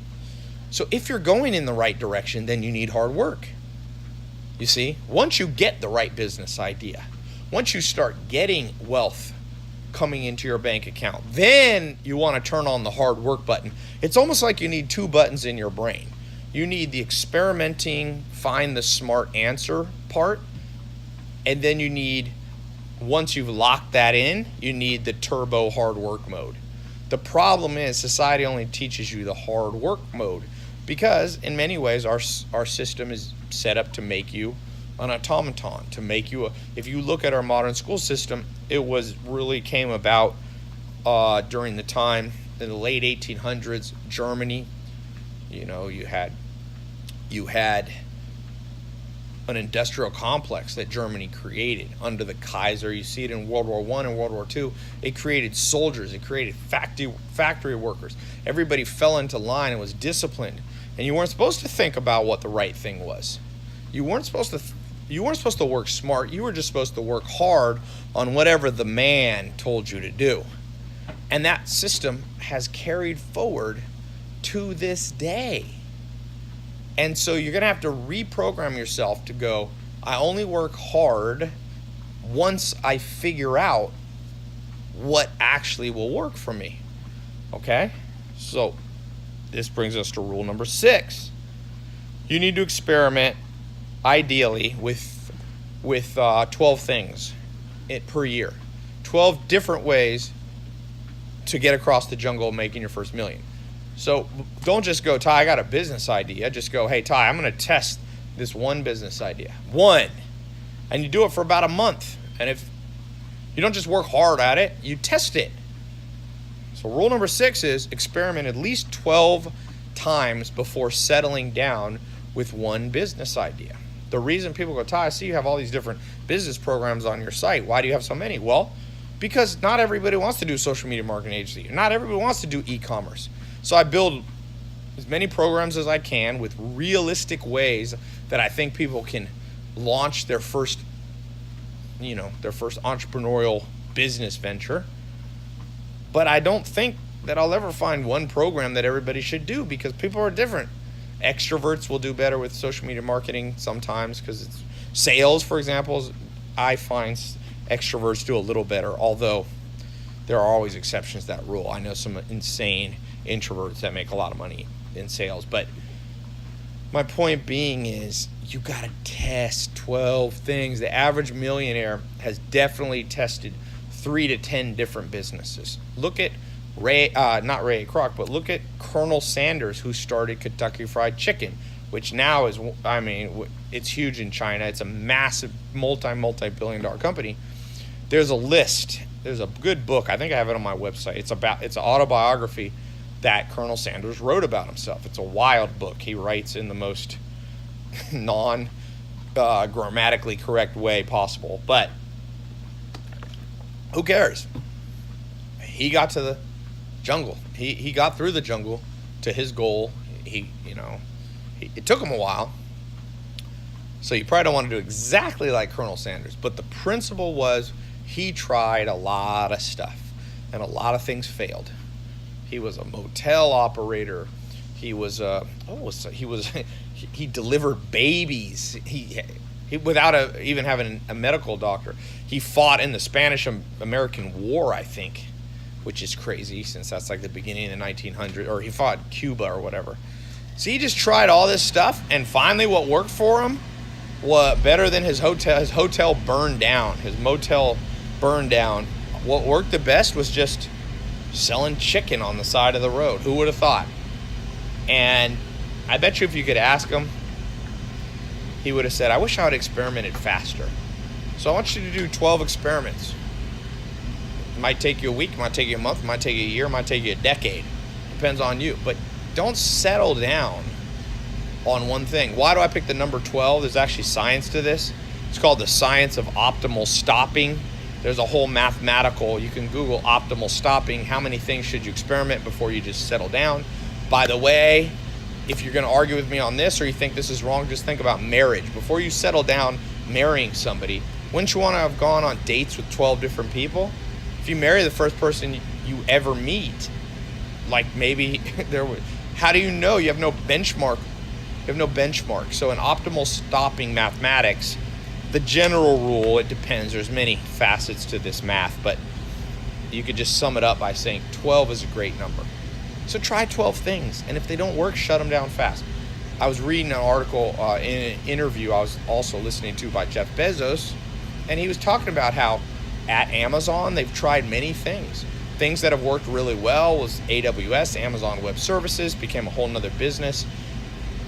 So if you're going in the right direction, then you need hard work. You see, once you get the right business idea, once you start getting wealth coming into your bank account, then you want to turn on the hard work button. It's almost like you need 2 buttons in your brain. You need the experimenting, find the smart answer part, and then you need, once you've locked that in, you need the turbo hard work mode. The problem is society only teaches you the hard work mode because in many ways our system is set up to make you an automaton to make you if you look at our modern school system, it was really came about during the time in the late 1800s, Germany. You had an industrial complex that Germany created under the Kaiser. You see it in World War I and World War II. It created soldiers. It created factory workers. Everybody fell into line and was disciplined. And you weren't supposed to think about what the right thing was. You weren't supposed to work smart. You were just supposed to work hard on whatever the man told you to do. And that system has carried forward to this day. And so you're going to have to reprogram yourself to go, I only work hard once I figure out what actually will work for me. Okay? So this brings us to rule number 6. You need to experiment, ideally, with 12 things per year. 12 different ways to get across the jungle making your first million. So don't just go, Tai, I got a business idea. Just go, hey, Tai, I'm going to test this one business idea. One. And you do it for about a month. And if you don't just work hard at it, you test it. So rule number 6 is experiment at least 12 times before settling down with one business idea. The reason people go, Tai, I see you have all these different business programs on your site. Why do you have so many? Well, because not everybody wants to do social media marketing agency. Not everybody wants to do e-commerce. So I build as many programs as I can with realistic ways that I think people can launch their first entrepreneurial business venture. But I don't think that I'll ever find one program that everybody should do because people are different. Extroverts will do better with social media marketing sometimes because it's sales, for example. I find extroverts do a little better, although there are always exceptions to that rule. I know some insane introverts that make a lot of money in sales. But my point being is you got to test 12 things. The average millionaire has definitely tested 3 to 10 different businesses. Look at not Ray Kroc, but look at Colonel Sanders, who started Kentucky Fried Chicken, which now is, it's huge in China. It's a massive multi-billion dollar company. There's a list. There's a good book. I think I have it on my website. It's an autobiography that Colonel Sanders wrote about himself. It's a wild book. He writes in the most grammatically correct way possible. But who cares? He got to the jungle. He got through the jungle to his goal. It took him a while. So you probably don't want to do exactly like Colonel Sanders. But the principle was he tried a lot of stuff and a lot of things failed. He was a motel operator. He delivered babies. He without even having a medical doctor. He fought in the Spanish-American War, I think, which is crazy since that's like the beginning of the 1900s. Or he fought Cuba or whatever. So he just tried all this stuff, and finally, what worked for him was better than his hotel. His hotel burned down. His motel burned down. What worked the best was just selling chicken on the side of the road. Who would have thought? And I bet you if you could ask him, he would have said, I wish I had experimented faster. So I want you to do 12 experiments. It might take you a week, it might take you a month, it might take you a year, it might take you a decade. Depends on you. But don't settle down on one thing. Why do I pick the number 12? There's actually science to this. It's called the science of optimal stopping. There's a whole mathematical, you can Google optimal stopping. How many things should you experiment before you just settle down? By the way, if you're going to argue with me on this or you think this is wrong, just think about marriage. Before you settle down marrying somebody, wouldn't you want to have gone on dates with 12 different people? If you marry the first person you ever meet, like maybe how do you know? You have no benchmark. So in optimal stopping mathematics, the general rule, it depends. There's many facets to this math, but you could just sum it up by saying 12 is a great number. So try 12 things, and if they don't work, shut them down fast. I was reading an article in an interview I was also listening to by Jeff Bezos, and he was talking about how at Amazon they've tried many things. Things that have worked really well was AWS, Amazon Web Services, became a whole nother business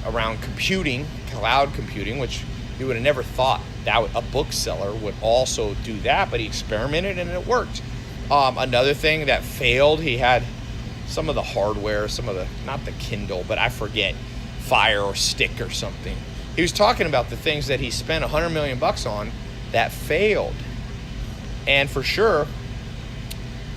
around computing, cloud computing, which You would have never thought that a bookseller would also do that, but he experimented and it worked. Another thing that failed, he had some of the hardware, some of the, not the Kindle, but I forget, Fire or Stick or something. He was talking about the things that he spent $100 million on that failed. And for sure,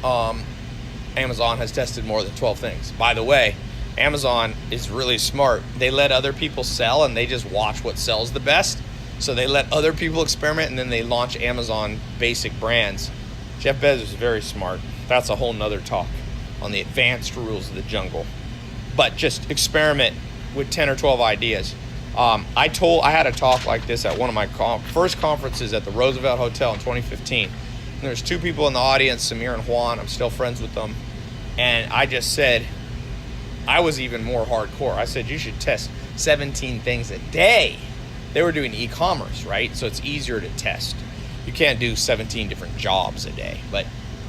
Amazon has tested more than 12 things. By the way, Amazon is really smart. They let other people sell and they just watch what sells the best. So they let other people experiment and then they launch Amazon basic brands. Jeff Bezos is very smart. That's a whole nother talk on the advanced rules of the jungle. But just experiment with 10 or 12 ideas. I had a talk like this at one of my first conferences at the Roosevelt Hotel in 2015. And there's two people in the audience, Samir and Juan. I'm still friends with them. And I just said, I was even more hardcore. I said, you should test 17 things a day. They were doing e-commerce, right? So it's easier to test. You can't do 17 different jobs a day. But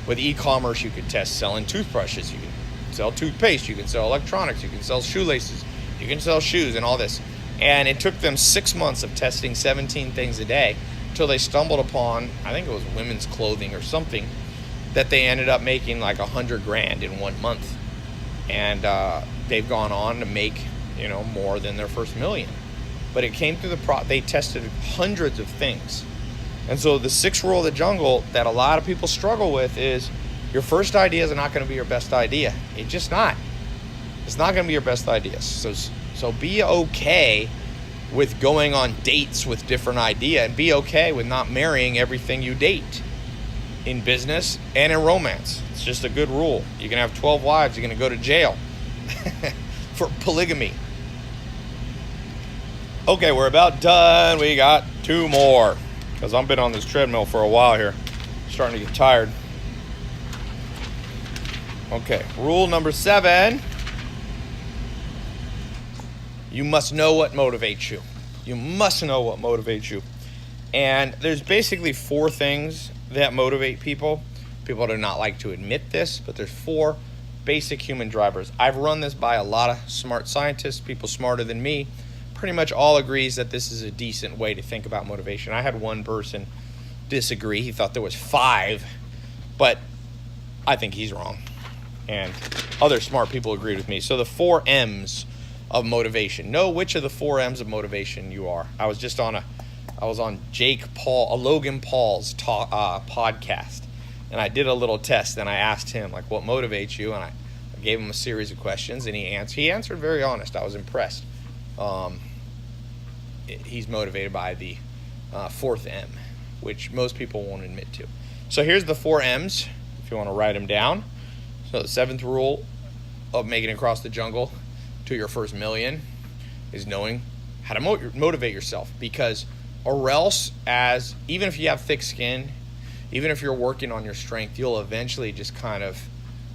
with e-commerce, you could test selling toothbrushes. You can sell toothpaste. You can sell electronics. You can sell shoelaces. You can sell shoes and all this. And it took them 6 months of testing 17 things a day until they stumbled upon, I think it was women's clothing or something, that they ended up making like $100,000 in 1 month. And they've gone on to make, more than their first million. But it came through they tested hundreds of things. And so the sixth rule of the jungle that a lot of people struggle with is your first idea is not going to be your best idea. It's just not. It's not going to be your best idea. So be okay with going on dates with different idea and be okay with not marrying everything you date in business and in romance. It's just a good rule. You can have 12 wives. You're going to go to jail for polygamy. Okay, we're about done. We got 2 more because I've been on this treadmill for a while here. Starting to get tired. Okay, rule number 7. You must know what motivates you. You must know what motivates you. And there's basically 4 things that motivate people. People do not like to admit this, but there's 4 basic human drivers. I've run this by a lot of smart scientists, people smarter than me. Pretty much all agrees that this is a decent way to think about motivation. I had one person disagree. He thought there was 5, but I think he's wrong. And other smart people agreed with me. So the 4 M's of motivation. Know which of the 4 M's of motivation you are. I was on Logan Paul's podcast, and I did a little test, and I asked him, like, what motivates you? And I gave him a series of questions, and he answered very honest. I was impressed. He's motivated by the 4th M, which most people won't admit to. So here's the 4 M's, if you want to write them down. So the 7th rule of making it across the jungle to your first million is knowing how to motivate yourself, because or else, even if you have thick skin, even if you're working on your strength, you'll eventually just kind of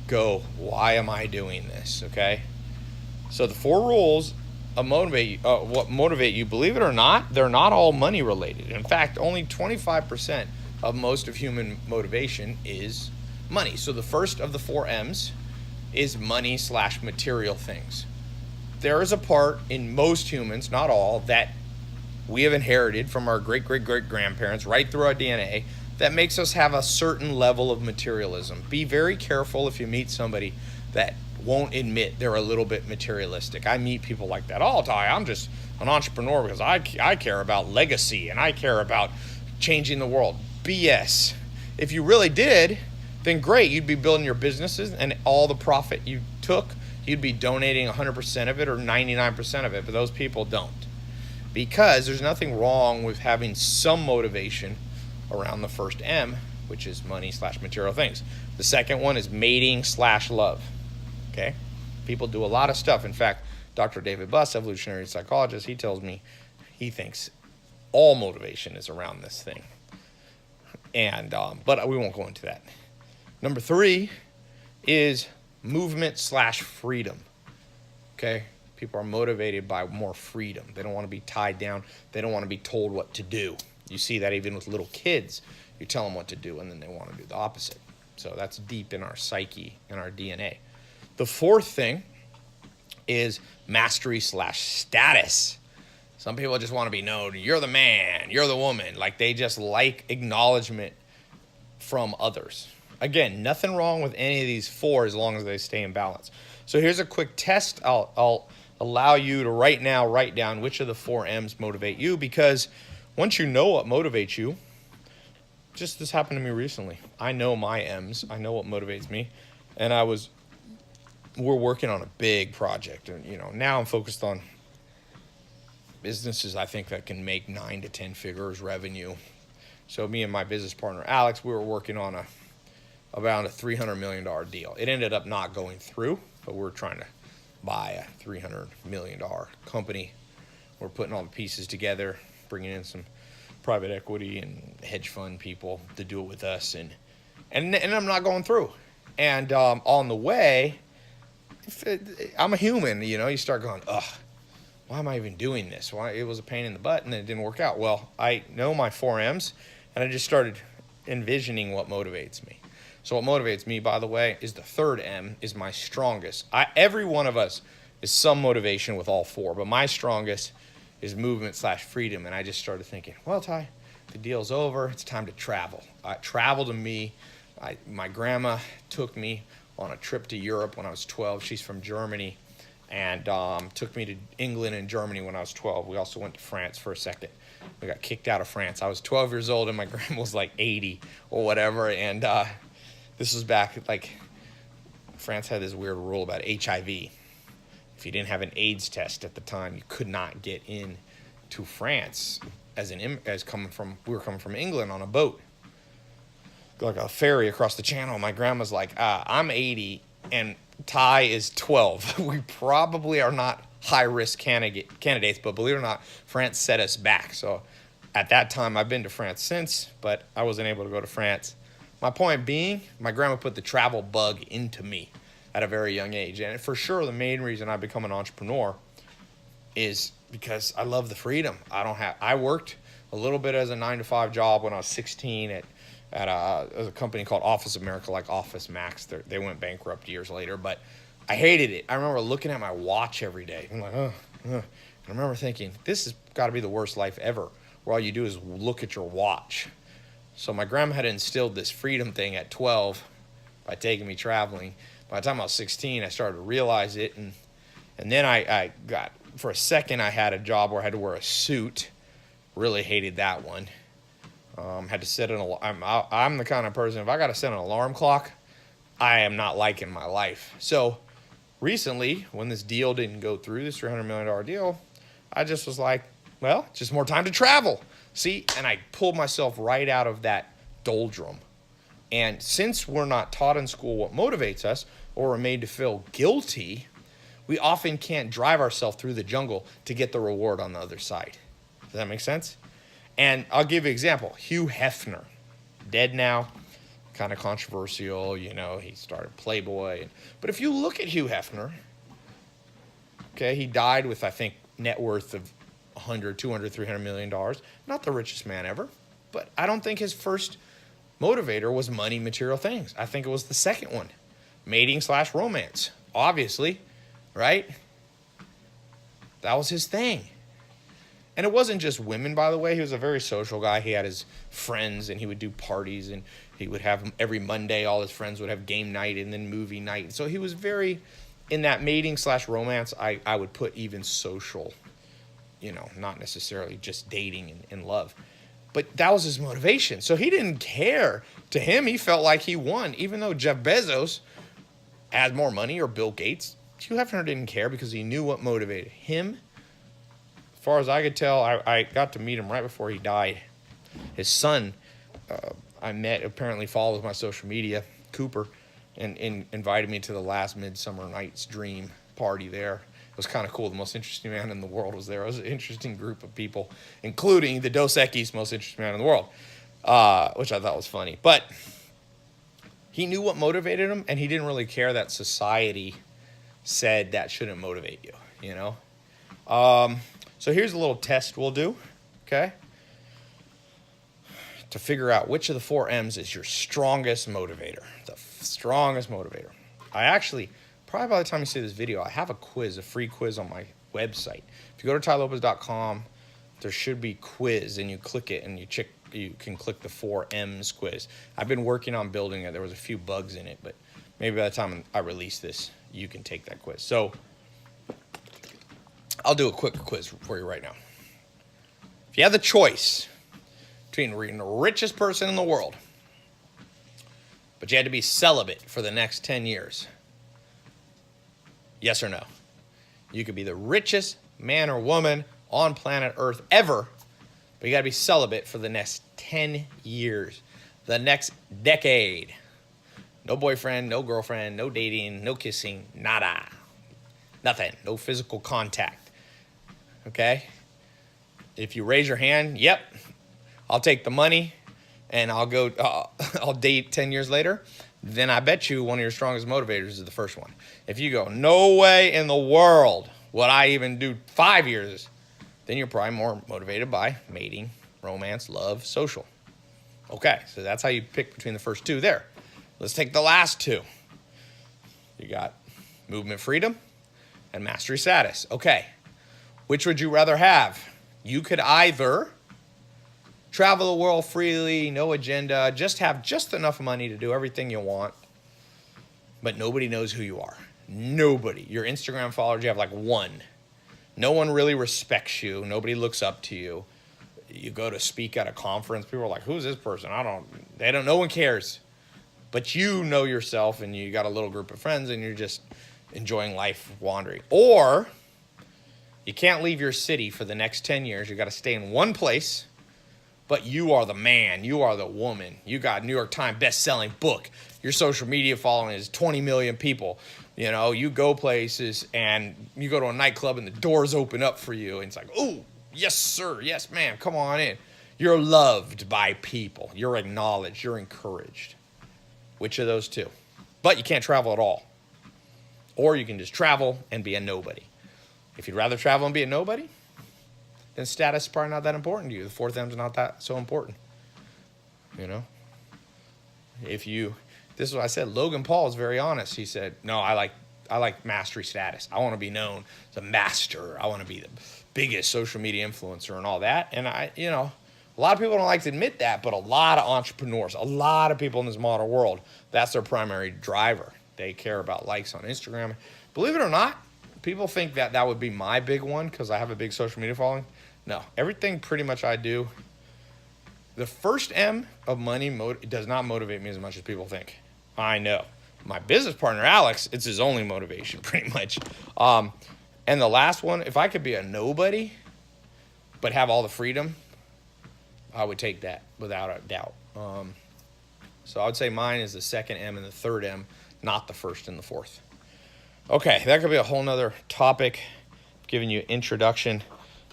go, why am I doing this? Okay. So the 4 rules of what motivate you, believe it or not, they're not all money related. In fact, only 25% of most of human motivation is money. So the first of the 4 M's is money/material things. There is a part in most humans, not all, that we have inherited from our great-great-great-grandparents right through our DNA that makes us have a certain level of materialism. Be very careful if you meet somebody that won't admit they're a little bit materialistic. I meet people like that. Oh, Tai, I'm just an entrepreneur because I care about legacy and I care about changing the world. BS. If you really did, then great. You'd be building your businesses, and all the profit you took, you'd be donating 100% of it or 99% of it, but those people don't. Because there's nothing wrong with having some motivation around the first M, which is money/material things. The second one is mating/love. Okay? People do a lot of stuff. In fact, Dr. David Buss, evolutionary psychologist, he tells me he thinks all motivation is around this thing. And but we won't go into that. Number 3 is movement/freedom. Okay? People are motivated by more freedom. They don't want to be tied down. They don't want to be told what to do. You see that even with little kids. You tell them what to do, and then they want to do the opposite. So that's deep in our psyche, in our DNA. The 4th thing is mastery/status. Some people just want to be known. You're the man. You're the woman. Like, they just like acknowledgement from others. Again, nothing wrong with any of these four as long as they stay in balance. So here's a quick test. I'll allow you to right now write down which of the four M's motivate you, because once you know what motivates you, just this happened to me recently. I know my M's. I know what motivates me. And we're working on a big project. And, now I'm focused on businesses I think that can make 9 to 10 figures revenue. So me and my business partner, Alex, we were working on around a $300 million deal. It ended up not going through, but we're trying to buy a $300 million company. We're putting all the pieces together, bringing in some private equity and hedge fund people to do it with us, and I'm not going through. And on the way, I'm a human, you start going, ugh, why am I even doing this? Why? It was a pain in the butt, and then it didn't work out. Well, I know my 4 M's, and I just started envisioning what motivates me. So what motivates me, by the way, is the third M, is my strongest. Every one of us is some motivation with all 4, but my strongest is movement/freedom. And I just started thinking, well, Tai, the deal's over. It's time to travel. Travel to me. My grandma took me on a trip to Europe when I was 12. She's from Germany, and took me to England and Germany when I was 12. We also went to France for a second. We got kicked out of France. I was 12 years old, and my grandma was like 80 or whatever. And this was back, France had this weird rule about HIV. If you didn't have an AIDS test at the time, you could not get in to France we were coming from England on a boat, like a ferry across the channel. My grandma's like, I'm 80 and Tai is 12. We probably are not high-risk candidates, but believe it or not, France set us back. So at that time, I've been to France since, but I wasn't able to go to France. My point being, my grandma put the travel bug into me at a very young age. And for sure, the main reason I become an entrepreneur is because I love the freedom. I worked a little bit as a 9-to-5 job when I was 16 at a company called Office America, like Office Max. They went bankrupt years later, but I hated it. I remember looking at my watch every day. I'm like, And I remember thinking, this has got to be the worst life ever, where all you do is look at your watch. So my grandma had instilled this freedom thing at 12 by taking me traveling. By the time I was 16, I started to realize it, and then I got, for a second, I had a job where I had to wear a suit. Really hated that one. Had to set an alarm. I'm the kind of person, if I got to set an alarm clock, I am not liking my life. So recently, when this deal didn't go through, this $300 million deal, I just was like, well, just more time to travel. See, and I pulled myself right out of that doldrum. And since we're not taught in school what motivates us, or we're made to feel guilty, we often can't drive ourselves through the jungle to get the reward on the other side. Does that make sense? And I'll give you an example. Hugh Hefner, dead now, kind of controversial, he started Playboy. But if you look at Hugh Hefner, okay, he died with, I think, net worth of $100, $200, $300 million. Not the richest man ever, but I don't think his first motivator was money, material things. I think it was the second one, mating/romance, obviously, right? That was his thing. And it wasn't just women, by the way. He was a very social guy. He had his friends, and he would do parties, and he would have every Monday, all his friends would have game night and then movie night. So he was very, in that mating/romance, I would put even social, not necessarily just dating and love. But that was his motivation. So he didn't care. To him, he felt like he won. Even though Jeff Bezos had more money, or Bill Gates, Hugh Hefner didn't care because he knew what motivated him. As far as I could tell, I got to meet him right before he died. His son, I met, apparently follows my social media, Cooper, and invited me to the last Midsummer Night's Dream party there. It was kind of cool. The most interesting man in the world was there. It was an interesting group of people, including the Dos Equis most interesting man in the world, which I thought was funny. But he knew what motivated him, and he didn't really care that society said that shouldn't motivate you, So here's a little test we'll do, okay? To figure out which of the 4 M's is your strongest motivator. The strongest motivator. I actually, probably by the time you see this video, I have a free quiz on my website. If you go to tailopez.com, there should be quiz, and you click it, and you can click the 4 M's quiz. I've been working on building it. There was a few bugs in it, but maybe by the time I release this, you can take that quiz. So I'll do a quick quiz for you right now. If you had the choice between being the richest person in the world, but you had to be celibate for the next 10 years, yes or no? You could be the richest man or woman on planet Earth ever, but you got to be celibate for the next 10 years, the next decade. No boyfriend, no girlfriend, no dating, no kissing, nada. Nothing. No physical contact. Okay? If you raise your hand, yep, I'll take the money and I'll date 10 years later, then I bet you one of your strongest motivators is the first one. If you go, no way in the world would I even do 5 years, then you're probably more motivated by mating, romance, love, social. Okay, so that's how you pick between the first two there. Let's take the last two. You got movement freedom and mastery status. Okay, which would you rather have? You could either travel the world freely, no agenda, just have just enough money to do everything you want, but nobody knows who you are. Nobody. Your Instagram followers, you have like 1. No one really respects you. Nobody looks up to you. You go to speak at a conference, people are like, who's this person? No one cares. But you know yourself, and you got a little group of friends, and you're just enjoying life wandering. Or you can't leave your city for the next 10 years. You got to stay in one place, but you are the man. You are the woman. You got New York Times best-selling book. Your social media following is 20 million people. You know, you go places, and you go to a nightclub, and the doors open up for you, and it's like, oh, yes, sir. Yes, ma'am. Come on in. You're loved by people. You're acknowledged. You're encouraged. Which of those two? But you can't travel at all. Or you can just travel and be a nobody. If you'd rather travel and be a nobody, then status is probably not that important to you. The 4th M's not that so important. You know? This is what I said. Logan Paul is very honest. He said, no, I like mastery status. I want to be known as a master. I want to be the biggest social media influencer and all that. And a lot of people don't like to admit that, but a lot of entrepreneurs, a lot of people in this modern world, that's their primary driver. They care about likes on Instagram. Believe it or not, people think that would be my big one because I have a big social media following. No, everything pretty much I do. The first M of money does not motivate me as much as people think. I know. My business partner, Alex, it's his only motivation pretty much. And the last one, if I could be a nobody but have all the freedom, I would take that without a doubt. So I would say mine is the second M and the third M, not the first and the fourth. Okay, that could be a whole nother topic, giving you introduction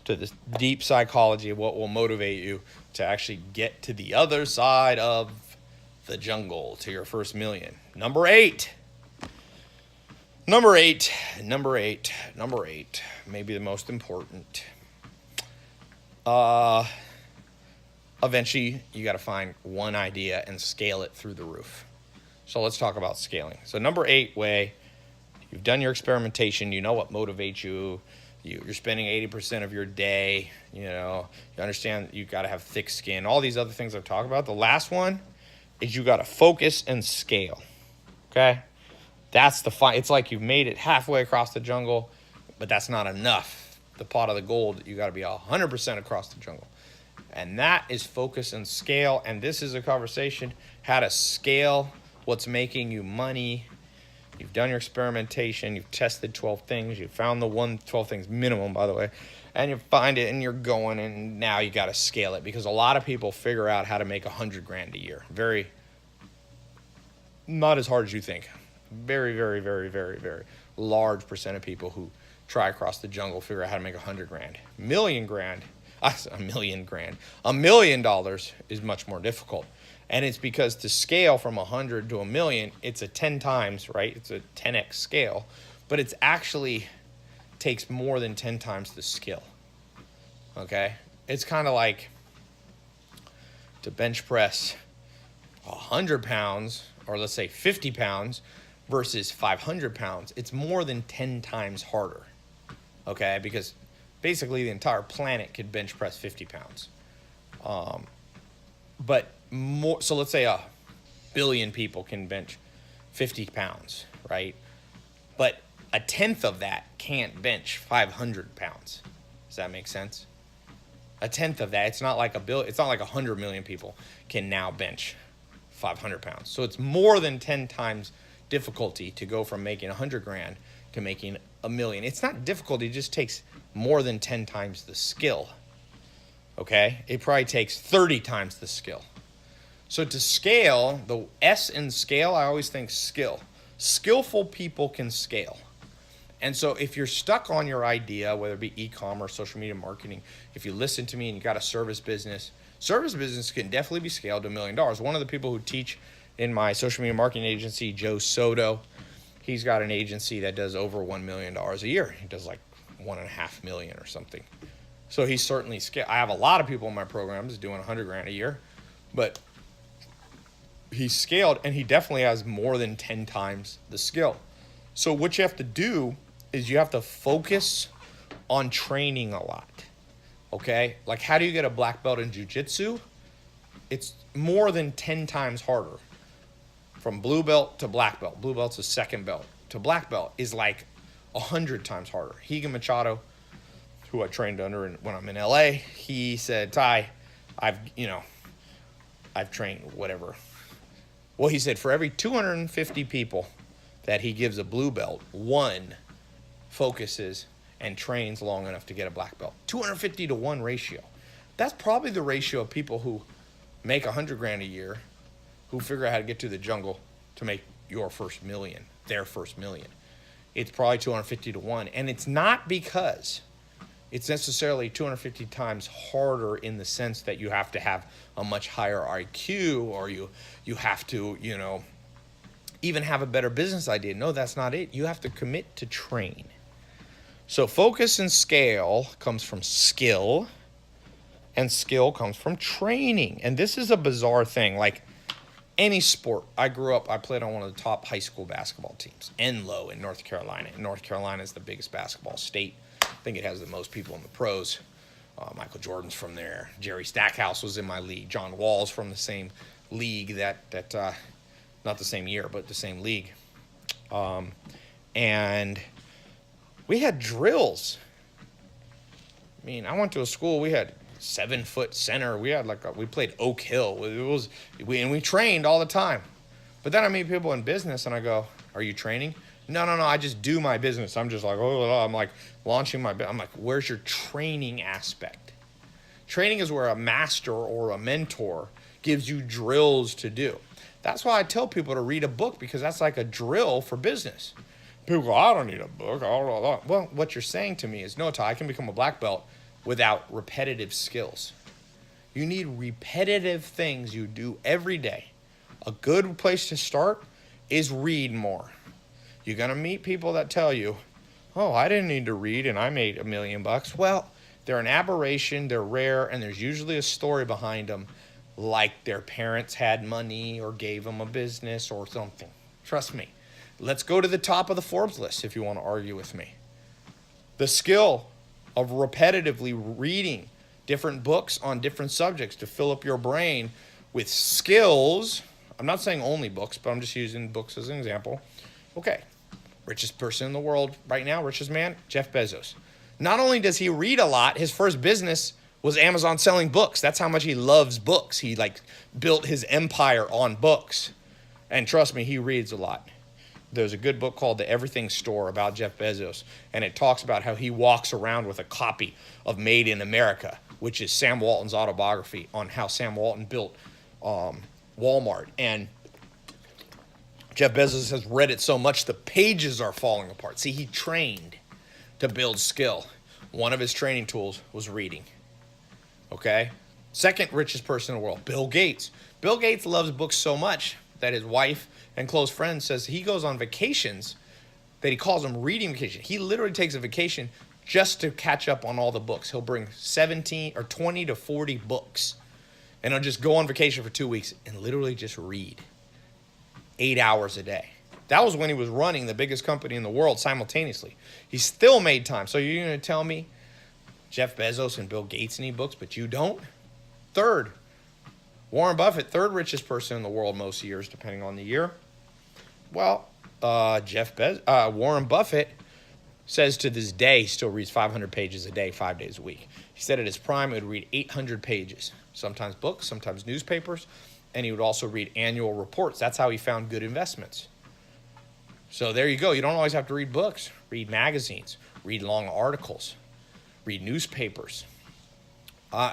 to this deep psychology of what will motivate you to actually get to the other side of the jungle, to your first million. Number eight, maybe the most important. Eventually, you got to find one idea and scale it through the roof. So let's talk about scaling. So number 8 way, you've done your experimentation. You know what motivates you. You're spending 80% of your day. You understand you got to have thick skin. All these other things I've talked about. The last one is you got to focus and scale. Okay? That's the fight. It's like you've made it halfway across the jungle, but that's not enough. The pot of the gold, you got to be 100% across the jungle. And that is focus and scale. And this is a conversation, how to scale what's making you money. You've done your experimentation. You've tested 12 things. You found the 12 things minimum, by the way. And you find it and you're going, and now you got to scale it, because a lot of people figure out how to make $100,000 a year. Very, not as hard as you think. Very, very, very, very, very large percent of people who try across the jungle figure out how to make $100,000. $1 million is much more difficult. And it's because to scale from 100 to 1 million, it's a 10 times, right? It's a 10x scale, but it's actually takes more than 10 times the skill. Okay? It's kind of like to bench press 100 pounds, or let's say 50 pounds versus 500 pounds. It's more than 10 times harder. Okay? Because basically the entire planet could bench press 50 pounds. But more, so let's say 1 billion people can bench 50 pounds, right? But a tenth of that can't bench 500 pounds. Does that make sense? A tenth of that. It's not like it's not like 100 million people can now bench 500 pounds. So it's more than 10 times difficulty to go from making 100 grand to making 1 million. It's not difficult. It just takes more than 10 times the skill. Okay? It probably takes 30 times the skill. So to scale, the S in scale, I always think skill. Skillful people can scale. And so if you're stuck on your idea, whether it be e-commerce, social media marketing, if you listen to me and you got a service business can definitely be scaled to $1 million. One of the people who teach in my social media marketing agency, Joe Soto, he's got an agency that does over $1 million a year. He does like 1.5 million or something. So he's certainly scaled. I have a lot of people in my programs doing 100 grand a year, but he's scaled and he definitely has more than 10 times the skill. So what you have to do is you have to focus on training a lot. Okay? Like, how do you get a black belt in jiu-jitsu? It's more than 10 times harder. From blue belt to black belt. Blue belt's a second belt. To black belt is like 100 times harder. Higa Machado, who I trained under when I'm in LA, he said, Tai, I've trained whatever. Well, he said for every 250 people that he gives a blue belt, one focuses and trains long enough to get a black belt. 250 to 1 ratio. That's probably the ratio of people who make 100 grand a year, who figure out how to get to the jungle to make your first million, their first million. It's probably 250 to 1. And it's not because it's necessarily 250 times harder in the sense that you have to have a much higher IQ or you have to, even have a better business idea. No, that's not it. You have to commit to train. So focus and scale comes from skill, and skill comes from training. And this is a bizarre thing. Like any sport, I played on one of the top high school basketball teams, Enloe in North Carolina. And North Carolina is the biggest basketball state. I think it has the most people in the pros. Michael Jordan's from there. Jerry Stackhouse was in my league. John Wall's from the same league that not the same year, but the same league. And we had drills. I mean, I went to a school, we had 7-foot center. We had we played Oak Hill. And we trained all the time. But then I meet people in business and I go, are you training? No, I just do my business. I'm just like, I'm like launching my business. I'm like, where's your training aspect? Training is where a master or a mentor gives you drills to do. That's why I tell people to read a book, because that's like a drill for business. People go, I don't need a book. Well, what you're saying to me is, no, Tai, I can become a black belt without repetitive skills. You need repetitive things you do every day. A good place to start is read more. You're going to meet people that tell you, oh, I didn't need to read and I made $1 million. Well, they're an aberration, they're rare, and there's usually a story behind them, like their parents had money or gave them a business or something. Trust me. Let's go to the top of the Forbes list if you want to argue with me. The skill of repetitively reading different books on different subjects to fill up your brain with skills. I'm not saying only books, but I'm just using books as an example. Okay, richest person in the world right now, richest man, Jeff Bezos. Not only does he read a lot, his first business was Amazon selling books. That's how much he loves books. He built his empire on books. And trust me, he reads a lot. There's a good book called The Everything Store about Jeff Bezos, and it talks about how he walks around with a copy of Made in America, which is Sam Walton's autobiography on how Sam Walton built Walmart. And Jeff Bezos has read it so much the pages are falling apart. See, he trained to build skill. One of his training tools was reading. Okay? Second richest person in the world, Bill Gates. Bill Gates loves books so much that his wife and close friend says he goes on vacations that he calls them reading vacation. He literally takes a vacation just to catch up on all the books. He'll bring 17 or 20 to 40 books, and he'll just go on vacation for 2 weeks and literally just read 8 hours a day. That was when he was running the biggest company in the world simultaneously. He still made time. So you're going to tell me Jeff Bezos and Bill Gates need books, but you don't? Third, Warren Buffett, third richest person in the world most years, depending on the year. Well, Warren Buffett says to this day he still reads 500 pages a day, 5 days a week. He said at his prime he would read 800 pages, sometimes books, sometimes newspapers, and he would also read annual reports. That's how he found good investments. So there you go. You don't always have to read books. Read magazines, read long articles, read newspapers.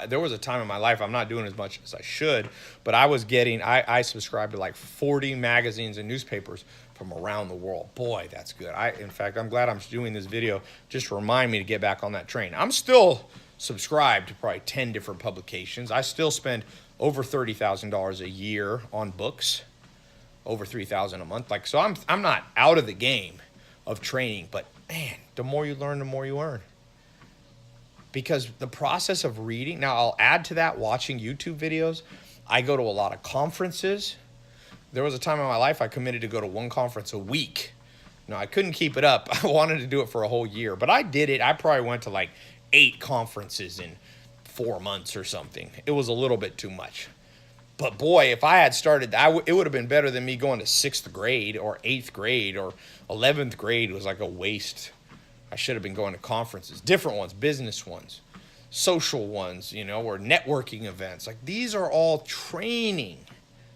There was a time in my life, I'm not doing as much as I should, but I subscribed to like 40 magazines and newspapers from around the world. Boy, that's good. In fact, I'm glad I'm doing this video just to remind me to get back on that train. I'm still subscribed to probably 10 different publications. I still spend over $30,000 a year on books, over $3,000 a month. So I'm not out of the game of training, but man, the more you learn, the more you earn. Because the process of reading, now I'll add to that watching YouTube videos. I go to a lot of conferences. There was a time in my life I committed to go to one conference a week. No, I couldn't keep it up. I wanted to do it for a whole year, but I did it. I probably went to like 8 conferences in 4 months or something. It was a little bit too much. But boy, if I had started, it would have been better than me going to 6th grade or 8th grade or 11th grade. It was like a waste. I should have been going to conferences, different ones, business ones, social ones, or networking events. Like these are all training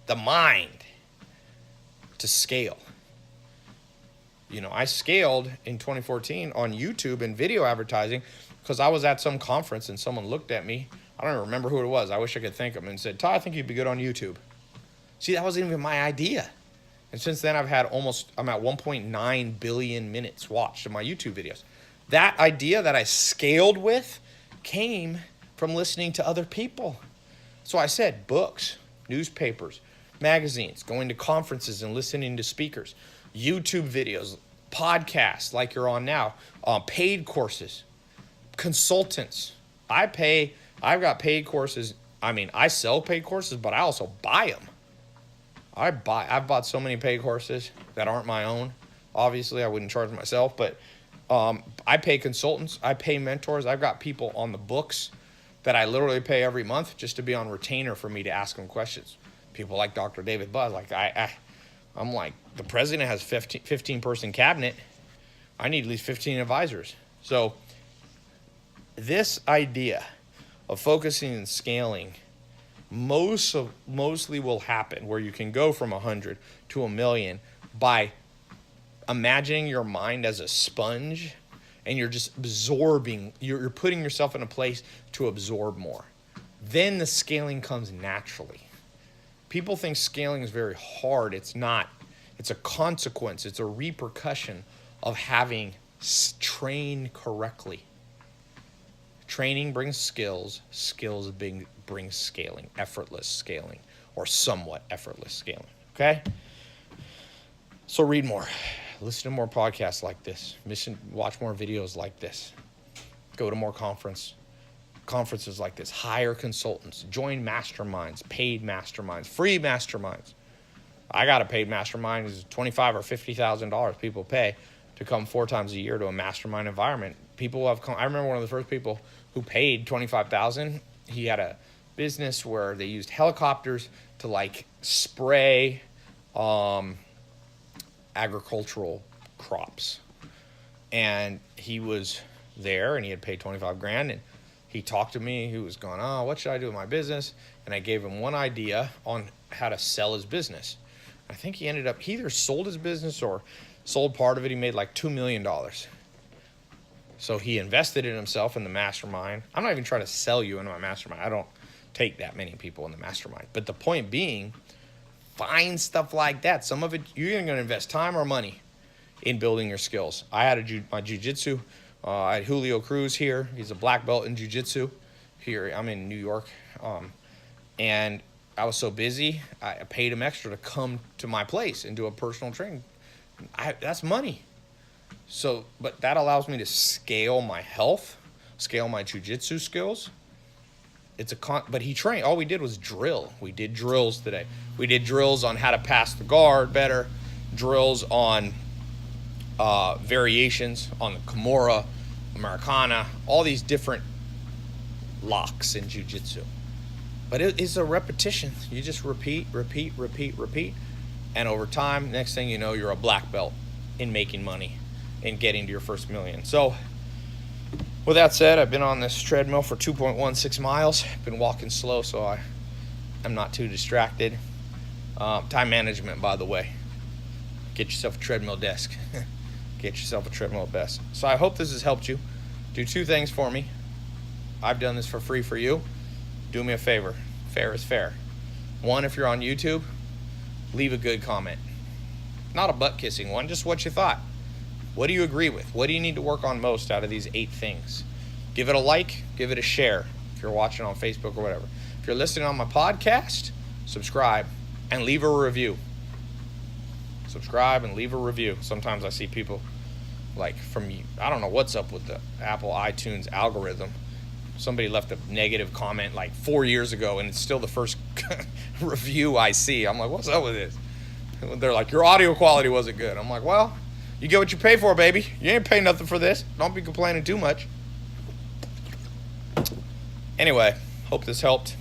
the mind to scale. I scaled in 2014 on YouTube and video advertising because I was at some conference and someone looked at me. I don't even remember who it was. I wish I could thank him and said, "Todd, I think you'd be good on YouTube." See, that wasn't even my idea. And since then, I'm at 1.9 billion minutes watched of my YouTube videos. That idea that I scaled with came from listening to other people. So I said books, newspapers, magazines, going to conferences and listening to speakers, YouTube videos, podcasts like you're on now, paid courses, consultants. I've got paid courses. I sell paid courses, but I also buy them. I've bought so many paid courses that aren't my own. Obviously, I wouldn't charge myself, but I pay consultants. I pay mentors. I've got people on the books that I literally pay every month just to be on retainer for me to ask them questions. People like Dr. David Buzz. I'm like, the president has 15-person cabinet. I need at least 15 advisors. So this idea of focusing and scaling mostly will happen where you can go from 100 to 1,000,000 by imagining your mind as a sponge and you're just absorbing, you're putting yourself in a place to absorb more. Then the scaling comes naturally. People think scaling is very hard. It's not. It's a consequence. It's a repercussion of having trained correctly. Training brings skills. Skills brings scaling, effortless scaling, or somewhat effortless scaling. Okay? So read more. Listen to more podcasts like this. Watch more videos like this. Go to more conferences like this. Hire consultants. Join masterminds, paid masterminds, free masterminds. I got a paid mastermind. It's $25,000 or $50,000 people pay to come 4 times a year to a mastermind environment. People have come. I remember one of the first people who paid $25,000. He had a business where they used helicopters to spray agricultural crops, and he was there and he had paid $25,000 and he talked to me. He was going, "Oh, what should I do with my business?" And I gave him one idea on how to sell his business. I think he either sold his business or sold part of it. He made like $2 million. So he invested in himself in the mastermind. I'm not even trying to sell you into my mastermind. I don't take that many people in the mastermind. But the point being, find stuff like that. Some of it, you're either going to invest time or money in building your skills. I had my jiu-jitsu. I had Julio Cruz here. He's a black belt in jiu-jitsu. Here, I'm in New York. And I was so busy, I paid him extra to come to my place and do a personal training. That's money. So, but that allows me to scale my health, scale my jiu-jitsu skills. But he trained. All we did was drill. We did drills today. We did drills on how to pass the guard better, drills on variations on the Kimura, Americana, all these different locks in jiu-jitsu. But it is a repetition. You just repeat. And over time, next thing you know, you're a black belt in making money and getting to your first million. So with that said, I've been on this treadmill for 2.16 miles. Been walking slow, so I'm not too distracted. Time management, by the way. Get yourself a treadmill desk. Get yourself a treadmill desk. So I hope this has helped you. Do two things for me. I've done this for free for you. Do me a favor. Fair is fair. One, if you're on YouTube, leave a good comment. Not a butt-kissing one, just what you thought. What do you agree with? What do you need to work on most out of these 8 things? Give it a like, give it a share if you're watching on Facebook or whatever. If you're listening on my podcast, subscribe and leave a review. Subscribe and leave a review. Sometimes I see people like from, I don't know what's up with the Apple iTunes algorithm. Somebody left a negative comment like 4 years ago, and it's still the first review I see. I'm like, what's up with this? They're like, your audio quality wasn't good. I'm like, well, you get what you pay for, baby. You ain't paying nothing for this. Don't be complaining too much. Anyway, hope this helped,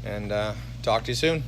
and talk to you soon.